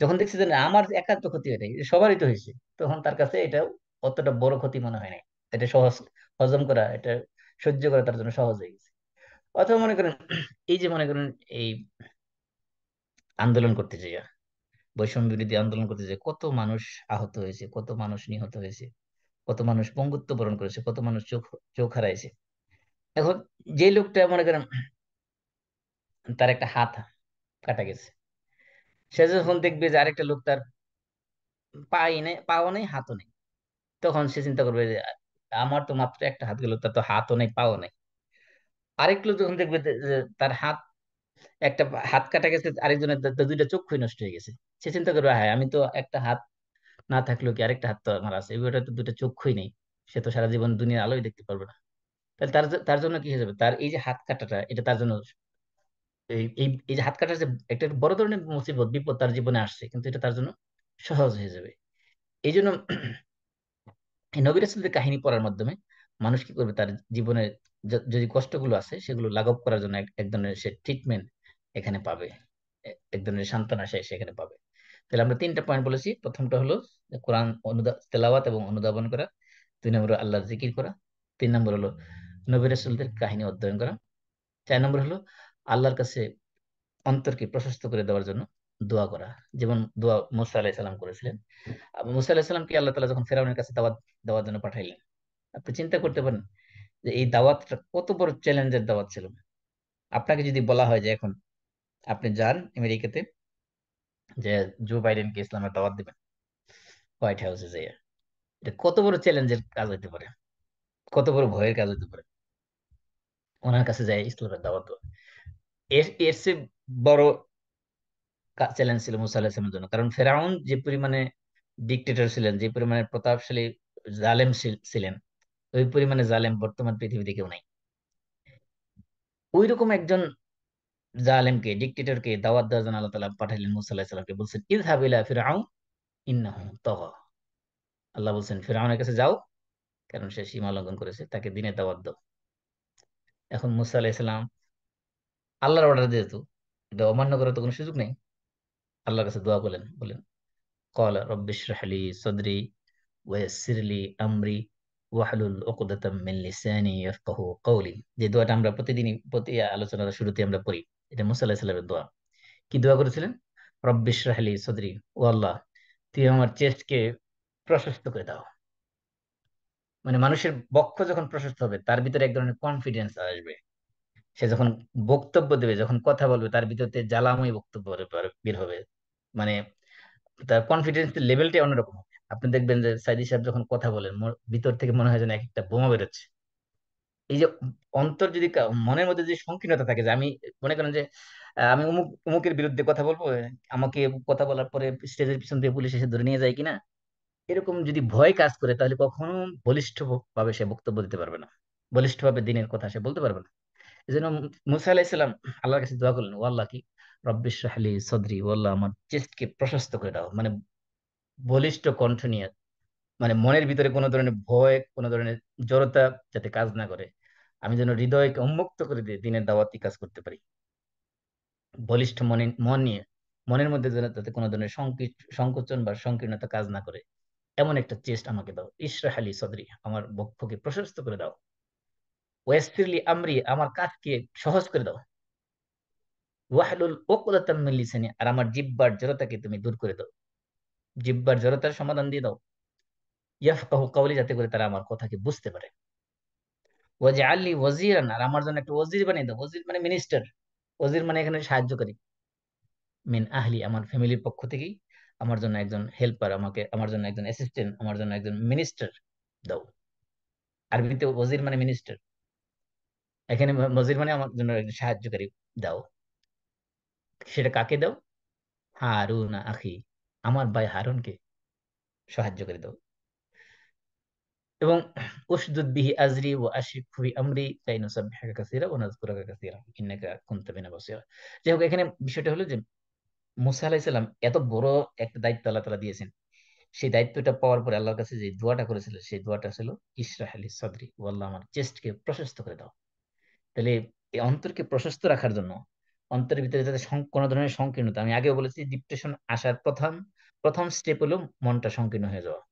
যখন দেখছে যে না, আমার একার তো ক্ষতি হয় নাই, সবারই তো হয়েছে, তখন তার কাছে এটা অতটা বড় ক্ষতি মনে হয় নাই। এটা সহজ, হজম করা, এটা সহ্য করা তার জন্য সহজ হয়ে গেছে। অথবা মনে করেন, এই যে মনে করেন এই আন্দোলন করতে যাইয়া, বৈষম্য বিরোধী আন্দোলন করতে যাই কত মানুষ আহত হয়েছে, কত মানুষ নিহত হয়েছে, কত মানুষ পঙ্গুত্ব বরণ করেছে, কত মানুষ চোখ চোখ হারাইছে। এখন যে লোকটা মনে করেন তার একটা হাত কাটা গেছে, সে যখন দেখবে যে আরেকটা লোক তার পাই নেই, পাও নেই, হাতও নেই, তখন সে চিন্তা করবে যে আমার তো মাত্র একটা হাত গেল, তার তো হাতও নেই, পাও নেই। আরেক লোক যখন দেখবে যে তার হাত, একটা হাত কাটা গেছে, আরেকজনের দুইটা চক্ষুই নষ্ট হয়ে গেছে, সে চিন্তা করবে হ্যাঁ, আমি তো একটা হাত না থাকলেও কি আরেকটা হাত তো আমার আছে, এবারে তো দুটো চক্ষুই নেই, সে তো সারা জীবন দুনিয়ার আলোই দেখতে পারবে না। তাহলে তার জন্য কি হয়ে যাবে, তার এই যে হাত কাটাটা, এটা তার জন্য এই এই এই যে হাত কাটার যে একটা বড় ধরনের মুসিবত বিপদ তার জীবনে আসছে, কিন্তু এটা তার জন্য সহজ হয়ে যাবে। এই জন্য এই নবী রাসূলদের কাহিনী পড়ার মাধ্যমে মানুষ কি করবে, তার জীবনে যদি কষ্টগুলো আছে সেগুলো লাঘব করার জন্য এক ধরনের সে ট্রিটমেন্ট এখানে পাবে, এক ধরনের সান্ত্বনা সে সেখানে পাবে। তাহলে আমরা তিনটা পয়েন্ট বলেছি। প্রথমটা হলো যে কোরআন তেলাওয়াত এবং অনুধাবন করা, দুই নম্বর হলো আল্লাহর জিকির করা, তিন নম্বর হলো নবী রাসূলদের কাহিনী অধ্যয়ন করা, চার নম্বর হলো আল্লাহর কাছে অন্তরকে প্রশস্ত করে দেওয়ার জন্য দোয়া করা, যেমন দোয়া মুসা আলাইহিস সালাম করেছিলেন। মুসা আলাইহিস সালামকে আল্লাহ তাআলা যখন ফেরাউনের কাছে দাওয়াত দেওয়ার জন্য পাঠাইলেন, আপনি চিন্তা করতে পারেন যে এই দাওয়াতটা কত বড় চ্যালেঞ্জের দাওয়াত ছিল। আপনাকে যদি বলা হয় যে এখন আপনি যান আমেরিকাতে, যে জো বাইডেনকে ইসলামের দাওয়াত দিবেন হোয়াইট হাউসে যাইয়া, এটা কত বড় চ্যালেঞ্জের কাজ হইতে পারে, কত বড় ভয়ের কাজ হইতে পারে ওনার কাছে যায় ইসলামের দাওয়াত দেওয়া। এর এর চেয়ে বড় চ্যালেঞ্জ ছিল মুসা আলাহিসামের জন্য, কারণ ফেরাউন যে পরিমাণে ডিক্টেটর ছিলেন, যে পরিমাণে প্রতাপশালী জালেম ছিলেন, ওই পরিমাণে জালেম বর্তমান পৃথিবীতে কেউ নাই। ওই রকম একজন জালেমকে, ডিক্টেটরকে দাওয়াত দেওয়ার জন্য আল্লাহ তাআলা পাঠাইলেন মুসা আলাইহিস সালামকে, বলছেন ইযহাব ইলা ফিরআউন ইন্নাহু তাগা। আল্লাহ বলছেন ফিরআউনের কাছে যাও, কারণ সে সীমা লঙ্ঘন করেছে, তাকে দিনের দাওয়াত দাও। এখন মুসা আলাইহিস সালাম আল্লাহর অর্ডার যেহেতু, এটা অমান্য করার তো কোনো সুযোগ নেই, আল্লাহর কাছে দোয়া করলেন, বলেন ক্বালা রাব্বি ইশরাহ লি সাদরি ওয়াইসির লি আমরি ওয়াহলুল উকদাতাম মিন লিসানি ইয়াফকাহু কওলি। যে দোয়াটা আমরা প্রতিদিনই প্রতি আলোচনার শুরুতে আমরা পড়ি, এটা মুসা আলাইহিস সালামের দোয়া। কি দোয়া করেছিলেন? রব্বি ইশরাহ লি সাদরি, ও আল্লাহ তুই আমার চেস্টকে প্রশস্ত করে দাও। মানে মানুষের বক্ষ যখন প্রশস্ত হবে, তার ভিতরে এক ধরনের কনফিডেন্স আসবে। সে যখন বক্তব্য দেবে, যখন কথা বলবে, তার ভিতরে জ্বালাময় বক্তব্য বের হবে। মানে তার কনফিডেন্স লেভেলটাই অন্যরকম হবে। আপনি দেখবেন যে সাইদি সাহেব যখন কথা বলেন, ভিতর থেকে মনে হয় যেন এক একটা বোমা বেরোচ্ছে। এই যে অন্তর যদি মনের মধ্যে যে সংকীর্ণতা থাকে, যে আমি মনে করেন যে আমি অমুক অমুকের বিরুদ্ধে কথা বলবো, আমাকে কথা বলার পরে স্টেজের পিছন দিয়ে পুলিশ এসে ধরে নিয়ে যায় কিনা, এরকম যদি ভয় কাজ করে, তাহলে কখনো বলিষ্ঠ ভাবে সে বক্তব্য দিতে পারবে না, বলিষ্ঠ ভাবে দিনের কথা সে বলতে পারবে না। এই জন্য মুসা আলাহিসাল্লাম আল্লাহর কাছে দোয়া করলেন, ও আল্লাহ কি রব্বি ইশরাহ লি সদরি, ও আল্লাহ আমার চেস্টকে প্রশস্ত করে দাও, মানে বলিষ্ঠ কণ্ঠ নিয়ে, মানে মনের ভিতরে কোনো ধরনের ভয়, কোনো ধরনের জড়তা যাতে কাজ না করে, আমি যেন হৃদয়কে উন্মুক্ত করে দিয়ে দিনের দাওয়াতি কাজ করতে পারি, বলিষ্ঠ মন নিয়ে, মনের মধ্যে যেন যাতে কোনো ধরনের সংকোচন বা সংকীর্ণতা কাজ না করে, এমন একটা চেস্ট আমাকে দাও। ইশরাহ লি সদরি, আমার বক্ষকে প্রশস্ত করে দাও। ওয়াসসির লি আমরি, আমার কাজকে সহজ করে দাও। ওয়াহলুল উকদাতাম মিন লিসানি, আর আমার জিহ্বার জড়তাকে তুমি দূর করে দাও, জিহ্বার জড়তার সমাধান দিয়ে দাও। ইয়াফকাহু কাওলি, যাতে করে তারা আমার কথাকে বুঝতে পারে। ওয়াজআল লি ওয়াজিরান, আর আমার জন্য একটা ওয়াজির বানিয়ে দাও। ওয়াজির মানে মিনিস্টার, ওয়াজির মানে এখানে সাহায্যকারী। মিন আহলি, আমার ফ্যামিলির পক্ষ থেকেই আমার জন্য একজন হেল্পার, আমার জন্য একজন অ্যাসিস্ট্যান্ট, আমার জন্য একজন মিনিস্টার দাও। আরবিতে ওয়াজির মানে মিনিস্টার, এখানে ওয়াজির মানে আমার জন্য একজন সাহায্যকারী দাও। সেটা কাকে দাও? হারুন আখি, আমার ভাই হারুনকে সাহায্য করে দাও। এবং উশদুদ বিহি আজরি ও আশরিকহু ফি আমরি কাই নুসাব্বিহুকা কাসীরা ওয়া নাযকুরুকা কাসীরা ইন্নাকা কুনতা বিনা বাসীরা। যাই হোক, এখানে বিষয়টা হলো যে মুসা আলাইহিস সালাম এত বড় একটা দায়িত্ব আল্লাহ তাআলা দিয়েছেন, সেই দায়িত্বটা পাওয়ার পরে আল্লাহর কাছে যে দোয়াটা করেছিল, সেই দোয়াটা ছিল ইশরাহ লি সাদরি, ও আল্লাহ আমার চেস্টকে প্রশস্ত করে দাও। তাহলে এই অন্তরকে প্রশস্ত রাখার জন্য, অন্তরের ভিতরে যাতে কোনো ধরনের সংকীর্ণতা, আমি আগেও বলেছি ডিপ্রেশন আসার প্রথম প্রথম স্টেপ হলো মনটা সংকীর্ণ হয়ে যাওয়া।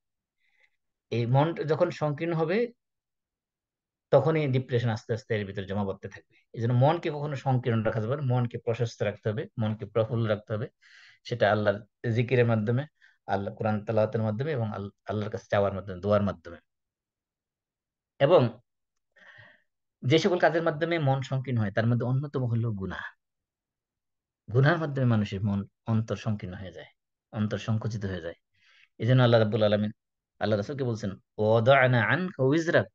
এই মন যখন সংকীর্ণ হবে তখনই ডিপ্রেশন আস্তে আস্তে এর ভিতরে জমা পড়তে থাকবে। এই জন্য মনকে কখনো সংকীর্ণ রাখা যাবে না, মনকে প্রশস্ত রাখতে হবে, মনকে প্রফুল্ল রাখতে হবে। সেটা আল্লাহর জিকিরের মাধ্যমে, আল্লাহ কোরআন তেলাওয়াতের মাধ্যমে, এবং আল্লাহর কাছে চাওয়ার মাধ্যমে, দোয়ার মাধ্যমে। এবং যে সকল কাজের মাধ্যমে মন সংকীর্ণ হয় তার মধ্যে অন্যতম হলো গুনাহ। গুনার মাধ্যমে মানুষের মন, অন্তর সংকীর্ণ হয়ে যায়, অন্তর সংকুচিত হয়ে যায়। এই জন্য আল্লাহ রাব্বুল আলামিন আল্লাহ রাসূলকে বলছেন, ওয়াদানা আনকা উইজরাক,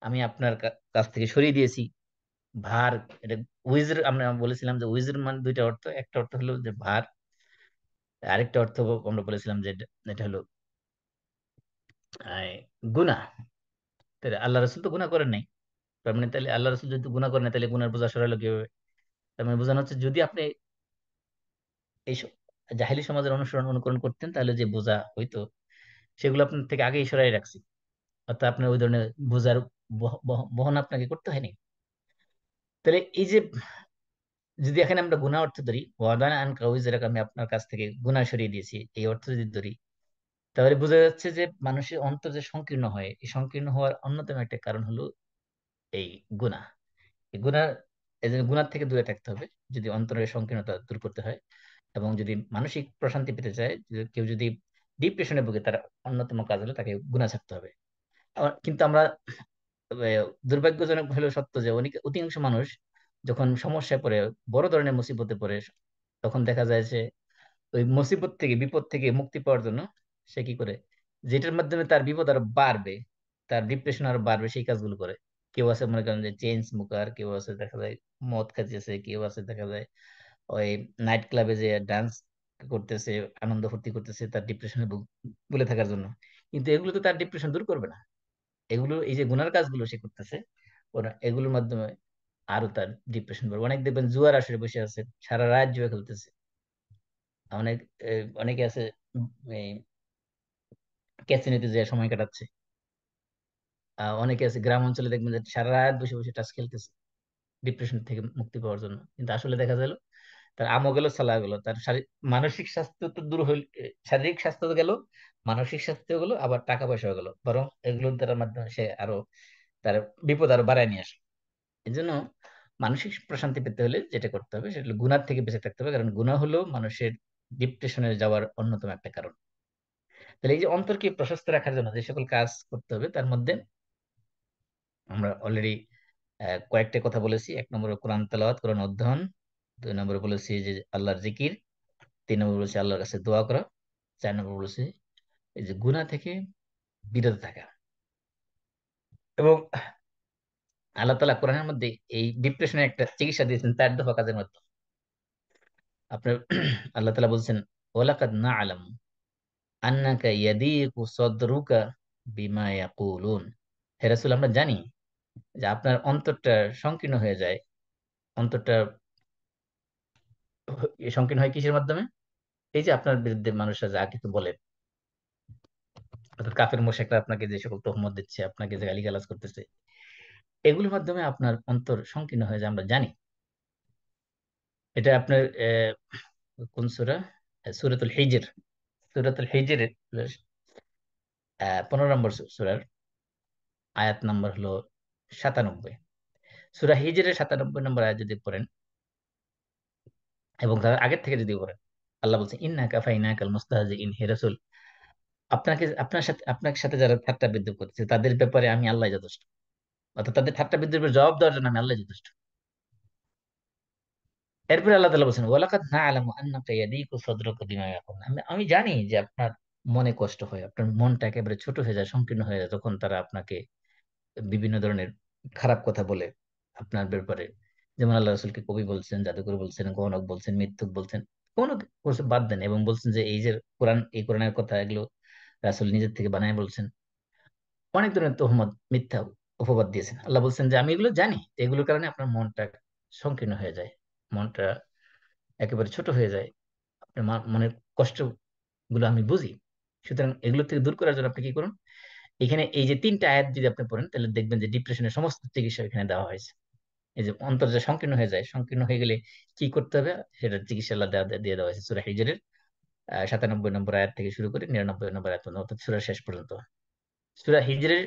আমি আপনার কাছ থেকে সরিয়ে দিয়েছি ভার। এটা উইজর, আমরা বলেছিলাম যে উইজর মানে দুইটা অর্থ, একটা অর্থ হলো যে ভার, আরেকটা অর্থ আমরা বলেছিলাম যে এটা হলো গুনাহ। তাহলে আল্লাহ রাসূল তো গুনাহ করেন নাই, তার মানে তাহলে আল্লাহ রাসূল যদি গুনাহ করেন নাই, তাহলে গুনার বোঝা সরালো কিভাবে? তার মানে বোঝানো হচ্ছে যদি আপনি এই জাহেলি সমাজের অনুসরণ অনুকরণ করতেন তাহলে যে বোঝা হইতো সেগুলো আপনার থেকে আগেই সরাই রাখছি, অর্থাৎ আপনার ওই ধরনের বোঝার বহন আপনাকে করতে হয়নি। তাহলে এই যে যদি এখানে আমরা গুনাহ অর্থ ধরি, ওয়াদানা আন কাউইজারাক, আমি আপনার কাছ থেকে গুনাহ সরিয়ে দিয়েছি, এই অর্থ যদি ধরি, তাহলে বোঝা যাচ্ছে যে মানুষের অন্তর যে সংকীর্ণ হয়, এই সংকীর্ণ হওয়ার অন্যতম একটা কারণ হলো এই গুনাহ। এই গুনাহ, এই জন্য গুনাহ থেকে দূরে থাকতে হবে যদি অন্তরের সংকীর্ণতা দূর করতে হয়। এবং যদি মানসিক প্রশান্তি পেতে চায়, কেউ যদি ডিপ্রেশনে ভুগে, তার অন্যতম কাজ হলো তাকে গুনাহ ছাড়তে হবে। কিন্তু আমরা দুর্ভাগ্যজনক হলেও সত্য যে অধিকাংশ মানুষ যখন সমস্যায় পড়ে, বড় ধরনের মুসিবতে পড়ে, তখন দেখা যায় যে ওই মুসিবত থেকে, বিপদ থেকে মুক্তি পাওয়ার জন্য সে কি করে, যেটার মাধ্যমে তার বিপদ আরো বাড়বে, তার ডিপ্রেশন আরো বাড়বে, সেই কাজগুলো করে। কেউ আছে মনে করেন যে চেইন স্মোকার, কেউ আছে দেখা যায় মদ খাইতেছে, কেউ আছে দেখা যায় ওই নাইট ক্লাবে যে ডান্স করতেছে, আনন্দ ফুর্তি করতেছে তার ডিপ্রেশনে ভুলে থাকার জন্য। কিন্তু এগুলো তো তার ডিপ্রেশন দূর করবে না। এগুলো, এই যে গুনার কাজগুলো সে করতেছে, ওরা এগুলোর মাধ্যমে আরো তার ডিপ্রেশন বাড়বে। অনেক দেখবেন জুয়ার আসরে বসে আছে, সারা রাত জুয়া খেলতেছে। অনেক অনেকে আছে এই ক্যাসিনোতে যে সময় কাটাচ্ছে। অনেকে আছে গ্রাম অঞ্চলে দেখবেন যে সারা রাত বসে বসে টাস খেলতেছে ডিপ্রেশন থেকে মুক্তি পাওয়ার জন্য। কিন্তু আসলে দেখা গেল তার আমও গেল, সালা গেল, তার মানসিক স্বাস্থ্য তো দূর হইল, শারীরিক স্বাস্থ্য তো গেল, মানসিক স্বাস্থ্য গেল, আবার টাকা পয়সাও গেল, বরং এগুলোর দ্বারা মাধ্যমে সে আরো তার বিপদ আরো বাড়ায় নিয়ে আসে। এই জন্য মানসিক প্রশান্তি পেতে হলে যেটা করতে হবে সেটা হলো গুনাহ থেকে বেঁচে থাকতে হবে, কারণ গুনাহ হলো মানুষের ডিপ্রেশনে যাওয়ার অন্যতম একটা কারণ। তাহলে এই যে অন্তরকে প্রশস্ত রাখার জন্য যে সকল কাজ করতে হবে তার মধ্যে আমরা অলরেডি কয়েকটা কথা বলেছি। এক নম্বরে কোরআন তেলাওয়াত, কোরআন অধ্যয়ন। দুই নম্বরে বলেছি যে আল্লাহর জিকির। তিন নম্বর বলেছি আল্লাহর কাছে দোয়া করা। চার নম্বর বলেছি এই যে গুনাহ থেকে বিরত থাকা। এবং আল্লাহ তাআলা কোরআনের মধ্যে এই ডিপ্রেশনের একটা চিকিৎসা দিয়েছেন 4 দফা কাজের মাধ্যমে। আপনার আল্লাহ তাআলা বলছেন, ওয়ালাকাদ না'লামু আন্নাকা ইয়াদিকু সাদরুকা বিমা ইয়াকুলুন। হে রাসূল, আমরা জানি যে আপনার অন্তরটা সংকীর্ণ হয়ে যায়। অন্তরটা সংকীর্ণ হয় কিসের মাধ্যমে? এই যে আপনার বিরুদ্ধে মানুষরা যা কিছু বলে, অর্থাৎ কাফের মুশরিকরা আপনাকে যে সকল তহমত দিচ্ছে, আপনাকে যে গালিগালাজ করতেছে, এগুলোর মাধ্যমে আপনার অন্তর সংকীর্ণ হয়ে যায়, আমরা জানি। এটা আপনার কোন সূরা? সূরাতুল হিজর। সূরাতুল হিজরের 15 নম্বর সূরার আয়াত নম্বর হলো 97। সূরা হিজরের 97 নম্বর আয়াত যদি পড়েন এবং তার আগের থেকে যদি পড়েন, আল্লাহ বলছেন, ইন্না কাফাইনাকাল মুস্তাহজিইন, হে রাসূল, আপনার সাথে যারা ঠাট্টা বিদ্রুপ করতেছে তাদের ব্যাপারে আমি আল্লাহ যথেষ্ট। অর্থাৎ তাদের ঠাট্টা বিদ্রুপের জবাব দেওয়ার জন্য আমি আল্লাহ যথেষ্ট। এরপরে আল্লাহ তাআলা বলছেন, ওয়ালাকাদ না'লামু আন্নাকা ইয়াদিকু সাদরুকা বিমা ইয়াকুন, আমি জানি যে আপনার মনে কষ্ট হয়, আপনার মনটা একেবারে ছোট হয়ে যায়, সংকীর্ণ হয়ে যায় যখন তারা আপনাকে বিভিন্ন ধরনের খারাপ কথা বলে আপনার ব্যাপারে। যেমন আল্লাহ রাসূলকে কবি বলছেন, জাদুকর বলছেন, গণক বলছেন, মিথ্যুক বলছেন, কোনো কিছু বাদ দেন, এবং বলছেন যে এই যে কোরআন, এই কোরআনের কথা এগুলো রাসূল নিজের থেকে বানায় বলছেন। অনেক ধরনের তহমত, মিথ্যা অপবাদ দিয়েছেন। আল্লাহ বলছেন যে আমি এগুলো জানি, এগুলোর কারণে আপনার মনটা সংকীর্ণ হয়ে যায়, মনটা একেবারে ছোট হয়ে যায়, আপনার মনের কষ্ট গুলো আমি বুঝি। সুতরাং এগুলো থেকে দূর করার জন্য আপনি কি করুন, এখানে এই যে 3টা আয়াত যদি আপনি পড়েন তাহলে দেখবেন যে ডিপ্রেশনের সমস্ত চিকিৎসা এখানে দেওয়া হয়েছে। এই যে অন্তর যে সংকীর্ণ হয়ে যায়, সংকীর্ণ হয়ে গেলে কি করতে হবে, সেটা চিকিৎসা আল্লাহ দিয়ে দেওয়া হয়েছে সূরা হিজরের 97 নম্বর আয়াত থেকে শুরু করে 99 নম্বর আয়াত পর্যন্ত, অর্থাৎ সূরা শেষ পর্যন্ত। সূরা হিজরের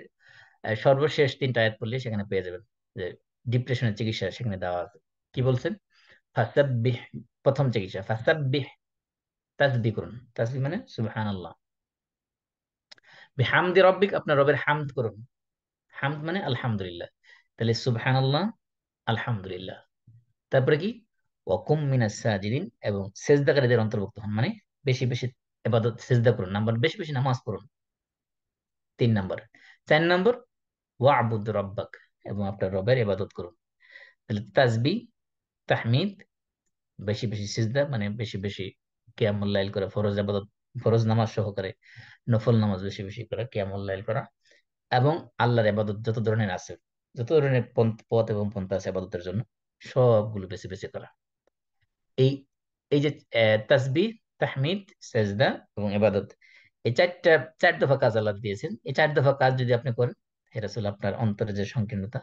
সর্বশেষ 3টা আয়াত পড়লে সেখানে পেয়ে যাবেন যে ডিপ্রেশনের চিকিৎসা সেখানে দেওয়া আছে। কি বলছেন? ফাসাব্বিহ, প্রথম চিকিৎসা ফাসাব্বিহ, তাসবিহ করুন। তাসবিহ মানে সুবহানাল্লাহ। বিহামদি রব্বিক, আপনার রবের হামদ করুন। হামদ মানে আলহামদুলিল্লাহ। তাহলে সুবহানাল্লাহ, আলহামদুলিল্লাহ। তারপরে কি? ওয়াকুম মিনাস সাজিদিন, এবং সেজদাকারীদের অন্তর্ভুক্ত হন, মানে বেশি বেশি ইবাদত সেজদা করুন। নাম্বার, বেশি বেশি নামাজ পড়ুন। 3 নম্বর। 4 নম্বর, ওয়াবুদ রব্বাক, এবং আপনার রবের ইবাদত করুন। তাহলে তাসবিহ, তাহমিদ, বেশি বেশি সিজদা মানে বেশি বেশি কিয়ামুল লাইল করা, ফরজ ইবাদত, ফরজ নামাজ সহকারে নফল নামাজ বেশি বেশি করা, কিয়ামুল লাইল করা, এবং আল্লাহর ইবাদত যত ধরনের আছে, যত ধরনের পথ এবং পন্থা আছে ইবাদতের জন্য, সবগুলো বেশি বেশি করা। এই এই যে তাসবিহ, তাহমিদ, সেজদা এবং ইবাদত, এই চার দফা কাজ আল্লাহ দিয়েছেন। এই 4 দফা কাজ যদি আপনি করেন, হে রাসূল, আপনার অন্তরে যে সংকীর্ণতা,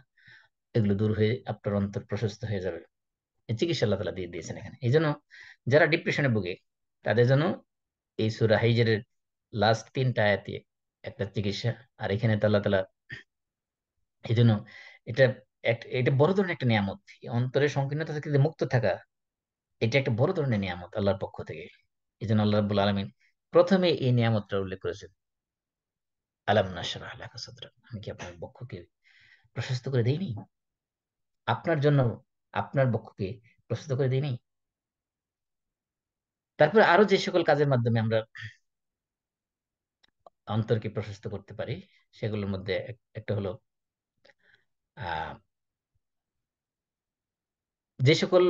এগুলো দূর হয়ে আপনার অন্তর প্রশস্ত হয়ে যাবে। এই চিকিৎসা আল্লাহ তাআলা দিয়ে দিয়েছেন এখানে। এই জন্য যারা ডিপ্রেশনে ভুগে, তাদের জন্য এই সূরা হিজরের লাস্ট 3টা আয়াতে একটা চিকিৎসা। আর এখানে তো আল্লাহ তাআলা এই জন্য এটা এটা বড় ধরনের একটা নিয়ামত। এই অন্তরের সংকীর্ণতা থেকে যে মুক্ত থাকা, এটা একটা বড় ধরনের নিয়ামত আল্লাহর পক্ষ থেকে। এই জন্য আল্লাহ রাব্বুল আলামিন প্রথমে এই নিয়ামতটা উল্লেখ করেছেন, আলাম নাশরাহ লাকা সাদরাক, আমি কি আপনার বক্ষকে প্রশস্ত করে দেইনি? আপনার জন্য আপনার বক্ষকে প্রশস্ত করে দেইনি? তারপরে আরো যে সকল কাজের মাধ্যমে আমরা অন্তরকে প্রশস্ত করতে পারি, সেগুলোর মধ্যে একটা হলো আহ যে সকল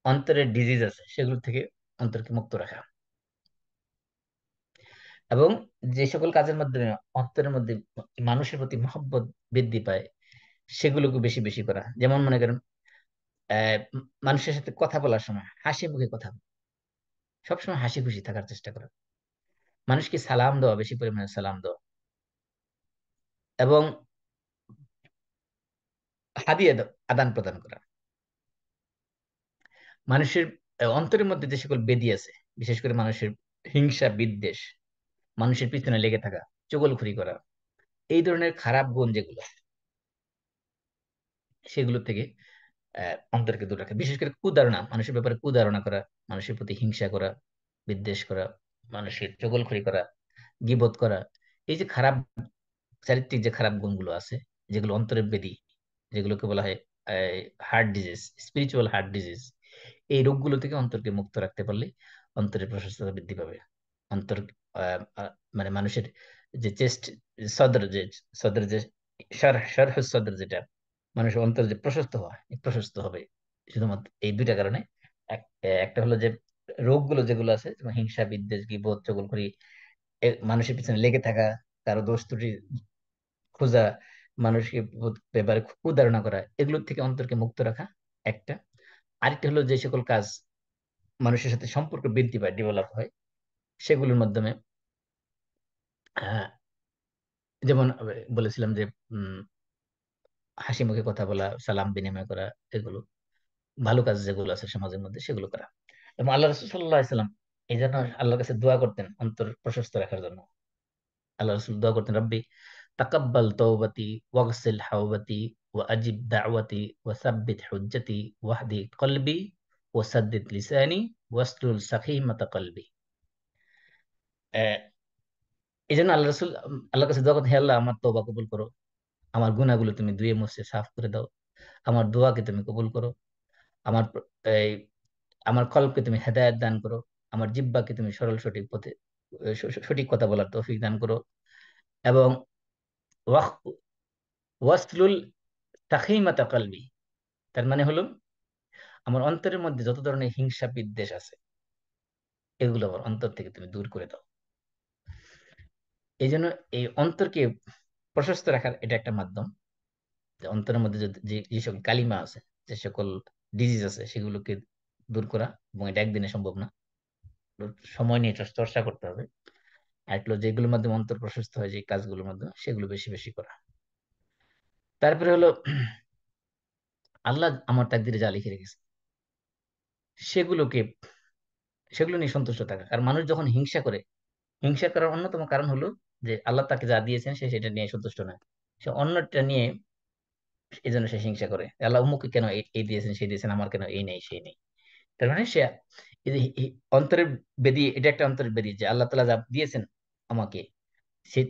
অন্তরের ডিজিজ আছে সেগুলো থেকে অন্তরকে মুক্ত রাখা, এবং যে সকল কাজের মাধ্যমে অন্তরের মধ্যে মানুষের প্রতি মহব্বত বৃদ্ধি পায়, সেগুলোকে বেশি বেশি করা। যেমন মনে করেন মানুষের সাথে কথা বলার সময় হাসি মুখে কথা বলা, সবসময় হাসি খুশি থাকার চেষ্টা করা, মানুষকে সালাম দেওয়া, বেশি পরিমাণে সালাম দেওয়া, এবং হাদিয়া আদান প্রদান করা। মানুষের অন্তরের মধ্যে যে সকল বেদি আছে, বিশেষ করে মানুষের হিংসা বিদ্বেষ, মানুষের পিছনে লেগে থাকা, চগলখুরি করা, এই ধরনের খারাপ গুণ যেগুলো, সেগুলো থেকে অন্তরকে দূরে রাখা। বিশেষ করে কুধারণা, মানুষের ব্যাপারে কুধারণা করা, মানুষের প্রতি হিংসা করা, বিদ্বেষ করা, মানুষের চগলখড়ি করা, গীবত করা, এই যে খারাপ চারিত্রিক যে খারাপ গুণগুলো আছে, যেগুলো অন্তরের ব্যাধি, যেগুলোকে বলা হয় heart disease, spiritual heart disease, এই রোগগুলো থেকে অন্তরকে মুক্ত রাখতে পারলে অন্তরের প্রশস্ততা বৃদ্ধি পাবে। অন্তর মানে মানুষের যে চেস্ট, সদর যে সদর যে শরহ সদর, যেটা মানুষের অন্তর যে প্রশস্ত হওয়া, এই প্রশস্ত হবে শুধুমাত্র এই 2টা কারণে। একটা হলো যে রোগগুলো যেগুলো আছে, যেমন হিংসা বিদ্বেষ গীবত চগলখড়ি, মানুষের পিছনে লেগে থাকা, কারো দোষ ত্রুটি খোঁজা, মানুষকে ব্যাপারে কুধারণা করা, এগুলোর থেকে অন্তরকে মুক্ত রাখা একটা। আরেকটা হলো যে সকল কাজ মানুষের সাথে সম্পর্ক বৃদ্ধি পায়, ডেভেলপ হয়, সেগুলোর মাধ্যমে আহ, যেমন বলেছিলাম যে উম হাসি মুখে কথা বলা, সালাম বিনিময় করা, এগুলো ভালো কাজ যেগুলো আছে সমাজের মধ্যে, সেগুলো করা। এবং আল্লাহ রসুল সাল্লাহ সাল্লাম এই জন্য আল্লাহর কাছে দোয়া করতেন অন্তর প্রশস্ত রাখার জন্য। আল্লাহ রসুল দোয়া করতেন, রব্বি তাকাব্বাল তওবাতি ওয়াগসিল হাওবাতি ওয়া আজিব দাওয়াতি ওয়া সাব্বিত হুজ্জতি ওয়াহদি কলবি ওয়া সাদ্দিদ লিসানি ওয়াসলুল সাখিমাতা কলবি। এই জন্য আল্লাহ রসুল আল্লাহর কাছে দোয়া করতেন, হে আল্লাহ, আমার তওবা কবুল করো, আমার গুনাহগুলো তুমি ধুয়ে মুছে সাফ করে দাও, আমার দোয়াকে তুমি কবুল করো, আমার এই আমার কলবকে তুমি হেদায়েত দান করো, আমার জিহ্বাকে তুমি সরল সঠিক পথে সঠিক কথা বলার তৌফিক দান করো, এবং ওয়াসলুল তাখিমাতা কলবি, তার মানে হলো আমার অন্তরের মধ্যে যত ধরনের হিংসা বিদ্বেষ আছে, এগুলো আমার অন্তর থেকে তুমি দূর করে দাও। এই জন্য এই অন্তরকে প্রশস্ত রাখার এটা একটা মাধ্যম, যে অন্তরের মধ্যে যে যে সকল কালিমা আছে, যে সকল ডিজিজ আছে, সেগুলোকে দূর করা। এবং এটা একদিনে সম্ভব না, সময় নিয়ে চর্চা করতে হবে। আর একটা হলো যেগুলোর মাধ্যমে অন্তর প্রশস্ত হয়, যে কাজগুলোর মাধ্যমে, সেগুলো বেশি বেশি করা। তারপরে হলো আল্লাহ আমার তাকদিরে যা লিখে রেখেছে সেগুলোকে সেগুলো নিয়ে সন্তুষ্ট থাকা। আর মানুষ যখন হিংসা করে, হিংসা করার অন্যতম কারণ হলো যে আল্লাহ তাকে যা দিয়েছেন সে সেটা নিয়ে সন্তুষ্ট নয়, সে অন্যটা নিয়ে এই জন্য সে হিংসা করে। আল্লাহ অমুককে কেন এই দিয়েছেন সেই দিয়েছেন, আমার কেন এই নেই সেই নেই। তার মানে সে এই যে অন্তরের বেদি, এটা একটা অন্তরের বেদি যে আল্লাহ তালা যা দিয়েছেন আমাকে, সে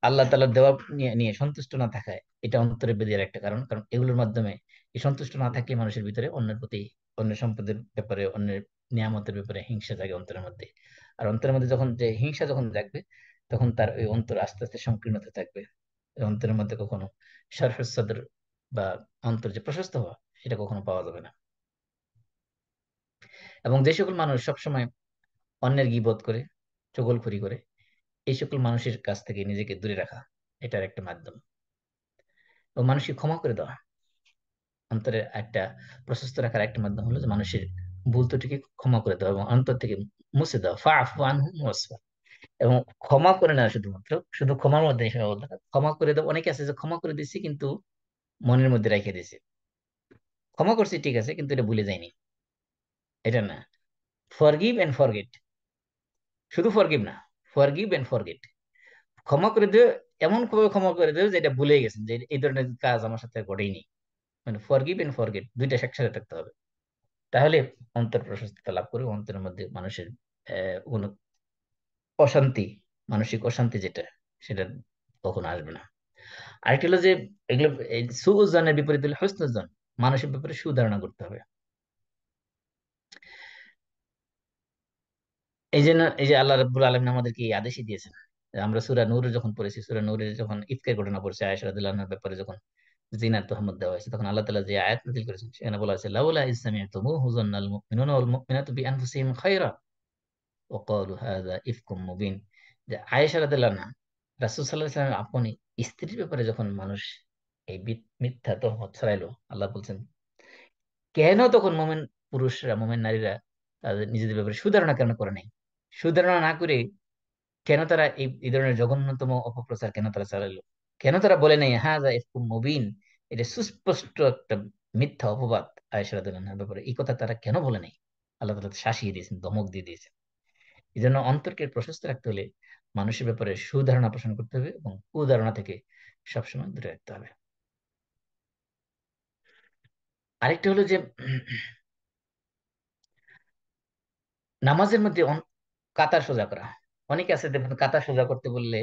আল্লাহ তাআলার দেওয়া নিয়ে নিয়ে সন্তুষ্ট না থাকায় এটা অন্তরে বেদের একটা কারণ। কারণ এগুলোর মাধ্যমে এই সন্তুষ্ট না থাকলে মানুষের ভিতরে অন্যের প্রতি, অন্যের সম্পদের ব্যাপারে, অন্যের নিয়ামতের ব্যাপারে হিংসা জাগে অন্তরের মধ্যে। আর অন্তরের মধ্যে যখন যে হিংসা যখন জাগবে, তখন তার ওই অন্তর আস্তে আস্তে সংকীর্ণ হতে থাকবে। ওই অন্তরের মধ্যে কখনো শারহুস সাদর বা অন্তর যে প্রশস্ত হওয়া, সেটা কখনো পাওয়া যাবে না। এবং যে সকল মানুষ সবসময় অন্যের গীবত করে, চগলখড়ি করে, এই সকল মানুষের কাছ থেকে নিজেকে দূরে রাখা এটার একটা মাধ্যম। ও মানুষকে ক্ষমা করে দেওয়া অন্তরের একটা প্রশস্ত রাখার একটা মাধ্যম হলো যে মানুষের ভুল ত্রুটিকে ক্ষমা করে দেওয়া এবং অন্তর থেকে মুছে দেওয়া, ফাফু আনহুম ওয়াসফা। এবং ক্ষমা করে না শুধুমাত্র, শুধু ক্ষমার মধ্যে সীমাবদ্ধ না, ক্ষমা করে দেওয়া অনেকে আছে যে ক্ষমা করে দিচ্ছে কিন্তু মনের মধ্যে রেখে দিছে। ক্ষমা করছি ঠিক আছে, কিন্তু এটা ভুলে যায়নি, এটা না। ফরগিভ এন্ড ফরগেট, শুধু ফরগিভ না, ফরগিভ এন্ড ফরগেট। ক্ষমা করে দেও, এমন ভাবে ক্ষমা করে দেও যে এটা ভুলে গেছেন যে এই ধরনের কাজ আমার সাথে ঘটেইনি। মানে ফরগিভ এন্ড ফরগেট দুইটা একসাথে থাকতে হবে। তাহলে অন্তর প্রশস্ততা লাভ করে, অন্তরের মধ্যে মানুষের কোনো অশান্তি, মানসিক অশান্তি যেটা, সেটা কখনো আসবে না। আরেকটা হলো যে এগুলো, এই সুউজ্জানের বিপরীত হলো হুসনুজ্জান, মানুষের ব্যাপারে সুধারণা করতে হবে। এই জন্য এই যে আল্লাহ রাব্বুল আলামিন আমাদেরকে এই আদেশই দিয়েছেন। যে আমরা সূরা নূর যখন পড়েছি, সূরা নূরে যখন ইফকের ঘটনা পড়েছে, আয়েশা রাদিয়াল্লাহু আনহার ব্যাপারে যখন জিনার তোহমত দেওয়া হয়েছে, তখন আল্লাহ তাআলা যে আয়াত নাযিল করেছেন সেখানে বলা হয়েছে, লাউলা ইজ সামি'তুমুহু যান্নাল মুমিনুনা ওয়াল মুমিনাতু বিআনফুসিহিম খায়রা ওয়া ক্বালু হাযা ইফকুম মুবিন। যে আয়েশা রাদিয়াল্লাহু আনহা, রাসূল সাল্লাল্লাহু আলাইহি ওয়াসাল্লাম আপনি স্ত্রীর ব্যাপারে যখন মানুষ এই মিথ্যা তহমত ছড়াইলো, আল্লাহ বলছেন কেন তখন মোমেন পুরুষরা, মোমেন নারীরা তাদের নিজেদের ব্যাপারে সুধারণা কেন করে নাই? সুধারণা না করে কেন তারা এই ধরনের জঘন্যতম অপপ্রচার কেন তারা চালালো? কেন তারা বলে নাই হাযা ইফকুম মুবিন, এটা সুস্পষ্ট একটা মিথ্যা অপবাদ আয়েশা রাদিয়াল্লাহু আনহার ব্যাপারে? এই কথা তারা কেন বলে নাই? আল্লাহ তাআলা শাসিয়ে দিয়েছেন, ধমক দিয়ে দিয়েছেন। এই জন্য অন্তরকে প্রশস্ত রাখতে হলে মানুষের ব্যাপারে সুধারণা পোষণ করতে হবে এবং কুধারণা থেকে সবসময় দূরে রাখতে হবে। আরেকটা হলো যে নামাজের মধ্যে কাতার সোজা করা। অনেকে আছে দেখবেন কাতার সোজা করতে বললে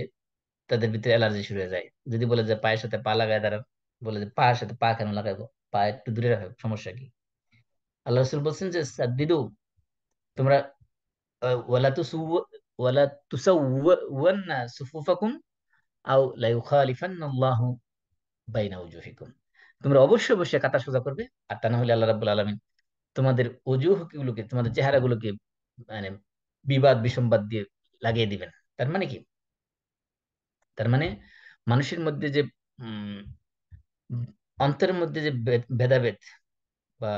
তাদের ভিতরে অ্যালার্জি শুরু হয়ে যায়। যদি বলে যে পায়ের সাথে পা লাগায় দাঁড়ান, বলে যে পায়ের সাথে পা কেন লাগাবো, পা একটু দূরে রাখো, সমস্যা কি? আল্লাহ রাসূল বলছেন যে সাদ্দিদু, তোমরা ওয়ালা ওয়ালা তুসাওয়ান্না সুফুফাকুম আও লা ইউখালিফান্নাল্লাহু বাইনা উজুহিকুম। তোমরা অবশ্যই অবশ্যই কাতার সোজা করবে, আর তা না হলে আল্লাহ রাব্বুল আলামিন তোমাদের অজুহগুলোকে, তোমাদের চেহারাগুলোকে মানে বিবাদ বিসম্বাদ দিয়ে লাগিয়ে দিবেন। তার মানে কি? তার মানে মানুষের মধ্যে যে উম অন্তরের মধ্যে যে ভেদাভেদ বা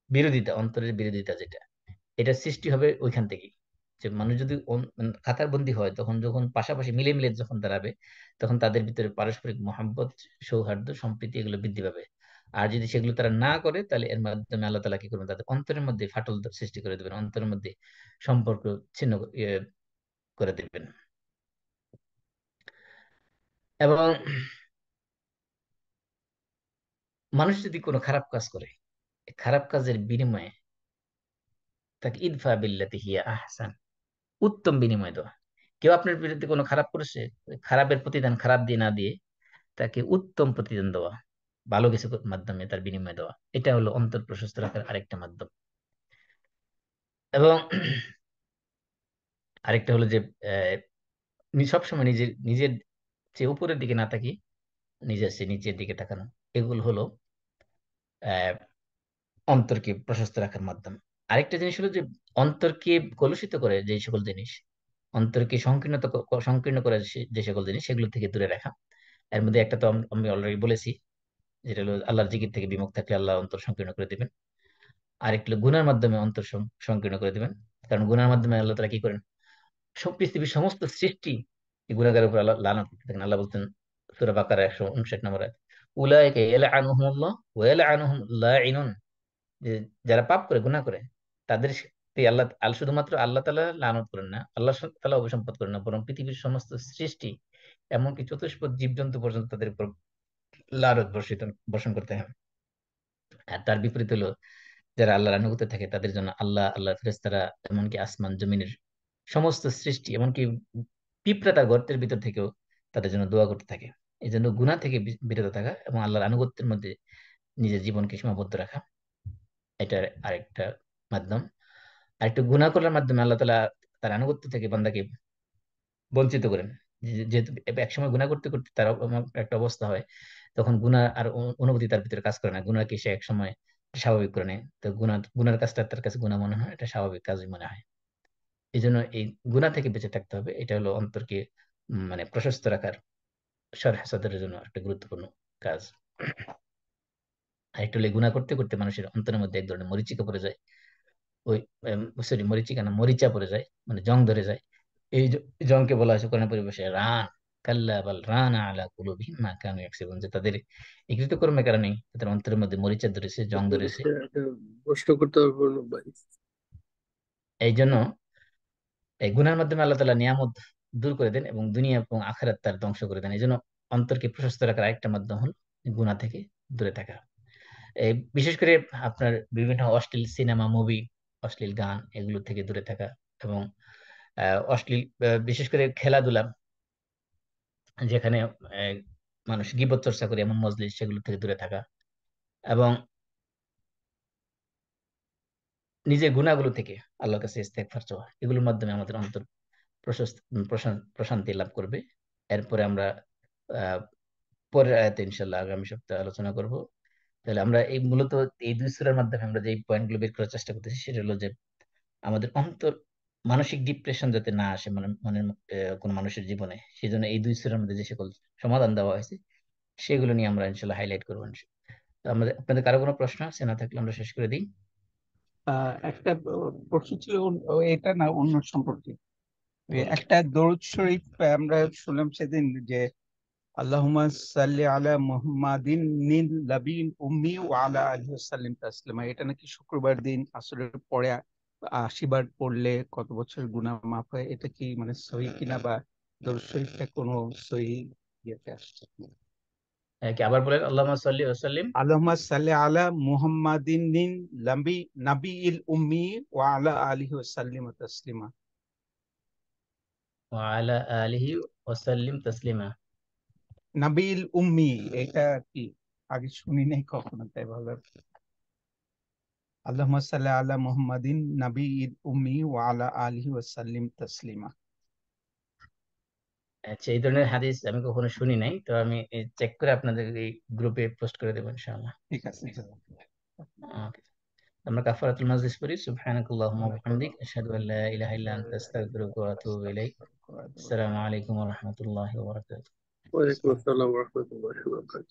বিরোধিতা, অন্তরের বিরোধিতা যেটা, এটা সৃষ্টি হবে ওইখান থেকেই। যে মানুষ যদি মানে কাতারবন্দী হয়, তখন যখন পাশাপাশি মিলে মিলে যখন দাঁড়াবে, তখন তাদের ভিতরে পারস্পরিক মহাব্বত, সৌহার্দ্য, সম্প্রীতি এগুলো বৃদ্ধি পাবে। আর যদি সেগুলো তারা না করে, তাহলে এর মাধ্যমে আল্লাহ তাআলা কি করবেন, তাদের অন্তরের মধ্যে ফাটল সৃষ্টি করে দেবেন, অন্তরের মধ্যে সম্পর্ক ছিন্ন করে দেবেন। এবং মানুষ যদি কোনো খারাপ কাজ করে, খারাপ কাজের বিনিময়ে তাকে ইদফা বিল্লাতি হিয়া আহসান, উত্তম বিনিময় দেওয়া। কেউ আপনার বিরুদ্ধে কোনো খারাপ করেছে, ওই খারাপের প্রতিদান খারাপ দিয়ে না দিয়ে তাকে উত্তম প্রতিদান দেওয়া, ভালো কিছু মাধ্যমে তার বিনিময় দেওয়া, এটা হলো অন্তর প্রশস্ত রাখার আরেকটা মাধ্যম। এবং আরেকটা হলো যে সবসময় নিজের নিজের যে উপরের দিকে না তাকিয়ে নিজের সে নিচের দিকে তাকানো, এগুলো হলো আহ অন্তরকে প্রশস্ত রাখার মাধ্যম। আরেকটা জিনিস হলো যে অন্তরকে কলুষিত করে যে সকল জিনিস, অন্তরকে সংকীর্ণ করে যে সকল জিনিস, সেগুলো থেকে দূরে রাখা। এর মধ্যে একটা তো আমি অলরেডি বলেছি, যেটা হলো আল্লাহর জিকির থেকে বিমুখ থাকলে আল্লাহ অন্তর সংকীর্ণ করে দিবেন। আর একটু গুনার মাধ্যমে অন্তর সংকীর্ণ করে দিবেন। কারণ গুনার মাধ্যমে আল্লাহ তারা কি করেন, সব পৃথিবীর সমস্ত সৃষ্টি এই গুনাহগারের উপর আল্লাহ লানত করতে থাকেন। আল্লাহ বলতেন সূরা বাকারা 159 নম্বর আয়াত, উলাইকা ইয়ালআনুহুমুল্লাহ ওয়া ইয়ালআনুহুম লাঈনুন, যে যারা পাপ করে, গুনাহ করে, তাদের আল্লাহ শুধুমাত্র আল্লাহ তাআলা লানত করেন না, আল্লাহ তাআলা অভিসম্পাত করেন না, বরং পৃথিবীর সমস্ত সৃষ্টি এমনকি চতুষ্পদ জীবজন্তু পর্যন্ত তাদের উপর লানত বর্ষণ করতে হয়। আর তার বিপরীত হলো যারা আল্লাহর আনুগত্য থাকে তাদের জন্য আল্লাহ, আল্লাহ ফেরেশতারা, এমনকি আসমান জমিনের সমস্ত সৃষ্টি, এমনকি পিঁপড়া তার গর্তের ভিতর থেকেও তাদের জন্য দোয়া করতে থাকে। এই জন্য গুনাহ থেকে বিরত থাকা এবং আল্লাহর আনুগত্যের মধ্যে নিজের জীবনকে সীমাবদ্ধ রাখা, এটা আরেকটা মাধ্যম। আরেকটু গুনাহ করার মাধ্যমে আল্লাহ তাআলা তার আনুগত্য থেকে বান্দাকে বঞ্চিত করেন। যেহেতু একসময় গুনাহ করতে করতে তার এমন একটা অবস্থা হয়, তখন গুনাহ আর অনুভূতি তার ভিতরে কাজ করে না, গুনাহকে সে এক সময় স্বাভাবিক করে নেয়। তো গুনার কাজটা তার কাছে গুনাহ মনে হয়, এটা স্বাভাবিক কাজই মনে হয়। এই জন্য এই গুনাহ থেকে বেঁচে থাকতে হবে। এটা হলো অন্তরকে মানে প্রশস্ত রাখার, শর হাসাদের জন্য একটা গুরুত্বপূর্ণ কাজ। আর একটু গুনাহ করতে করতে মানুষের অন্তরের মধ্যে এক ধরনের মরিচিকা পড়ে যায়। ওই সরি, মরিচিকা না, মরিচা পড়ে যায়, মানে জং ধরে যায়। এই জংকে বলা হয়েছে কোরআন পরিবেশে রান, কাল্লা বাল রান আলা কুলুবিহিম মা কানু ইয়াকসিবুন, যে তাদের এই কৃতকর্মের কারণে তাদের অন্তরের মধ্যে মরিচা ধরেছে, জং ধরেছে। একটা প্রশ্ন করতে পারবো না ভাই? এই জন্য এই গুনার মাধ্যমে আল্লাহ তাআলা নিয়ামত দূর করে দেন এবং দুনিয়া এবং আখিরাত তার ধ্বংস করে দেন। এই জন্য অন্তরকে প্রশস্ত রাখার আরেকটা মাধ্যম হল গুনাহ থেকে দূরে থাকা। এই বিশেষ করে আপনার বিভিন্ন অশ্লীল সিনেমা, মুভি, অশ্লীল গান, এগুলো থেকে দূরে থাকা, এবং অশ্লীল বিশেষ করে খেলাধুলা, যেখানে আহ, মানুষ গীবত চর্চা করে এমন মজলিস, সেগুলো থেকে দূরে থাকা, এবং নিজের গুণাগুলো থেকে আল্লাহর কাছে ইস্তেগফার চাওয়া, এগুলোর মাধ্যমে আমাদের অন্তর প্রশান্তি লাভ করবে। এরপরে আমরা আহ পরের আয়াতে ইনশাল্লাহ আগামী সপ্তাহে আলোচনা করব। তাহলে আমরা এই মূলত এই দুই সূরার মাধ্যমে আমরা যে পয়েন্টগুলো বের করার চেষ্টা করতেছি, সেটা হলো যে আমাদের অন্তর মানসিক ডিপ্রেশন যাতে না আসে মানে মানে কোনো মানুষের জীবনে, সেই জন্য এই দুই সূরার মধ্যে যে সকল সমাধান দেওয়া হয়েছে সেগুলো নিয়ে আমরা ইনশাল্লাহ হাইলাইট করবো। তো আমাদের, আপনাদের কারো কোনো প্রশ্ন আছে? না থাকলে আমরা শেষ করে দিই। একটা প্রশ্ন ছিল, এটা না অন্য সম্পর্কে। বলুন। একটা দরুদ শরীফ আমরা শুনলাম সেদিন, যে আল্লাহুম্মা সাল্লি আলা মুহাম্মাদিন নিল নবীন উম্মি ওয়া আলা আলিহি ওয়াসাল্লিম তাসলিমা। এটা নাকি শুক্রবার দিন আসরের পরে 80 বার পড়লে কত বছর গুনাহ মাফ হয়। এটা কি মানে সহি কিনা, বা দরুদ শরীফটা কোনো সহি ইয়েতে আসছে কিনা? কি আবার বলেন, আল্লাহুম্মা সাল্লি ওয়া সাল্লিম আল্লাহুম্মা সাল্লি আলা মুহাম্মাদিন নিল নবীল উম্মি ওয়া আলা আলিহি ওয়াসাল্লিম তাসলিমা। ওয়া আলা আলিহি ওয়া সাল্লিম তাসলিমা। নাবিল উম্মি, এটা কি আগে শুনি নাই কখনো, তাই ভাবলাম। আল্লাহুম্মা সাল্লি আলা মুহাম্মাদিন নাবিয়িল উম্মি ওয়া আলা আলিহি ওয়া সাল্লিম তাসলিমা। আচ্ছা, এই ধরনের হাদিস আমি কখনো শুনি নাই, তো আমি চেক করে আপনাদের এই গ্রুপে পোস্ট করে দেবো ইনশাআল্লাহ। ঠিক আছে। ওকে, আমরা কাফারাতুল মাজলিস পড়ি। সুবহানাকাল্লাহুম্মা ওয়া বিহামদিক, আশহাদু আল্লা ইলাহা ইল্লা আনতা, আস্তাগফিরুকা ওয়া আতুবু ইলাইক। আসসালামু আলাইকুম ওয়া রাহমাতুল্লাহি ওয়া বারাকাতুহু। ওয়ালাইকুম আসসালাম ওয়া রাহমাতুল্লাহি ওয়া বারাকাতুহু।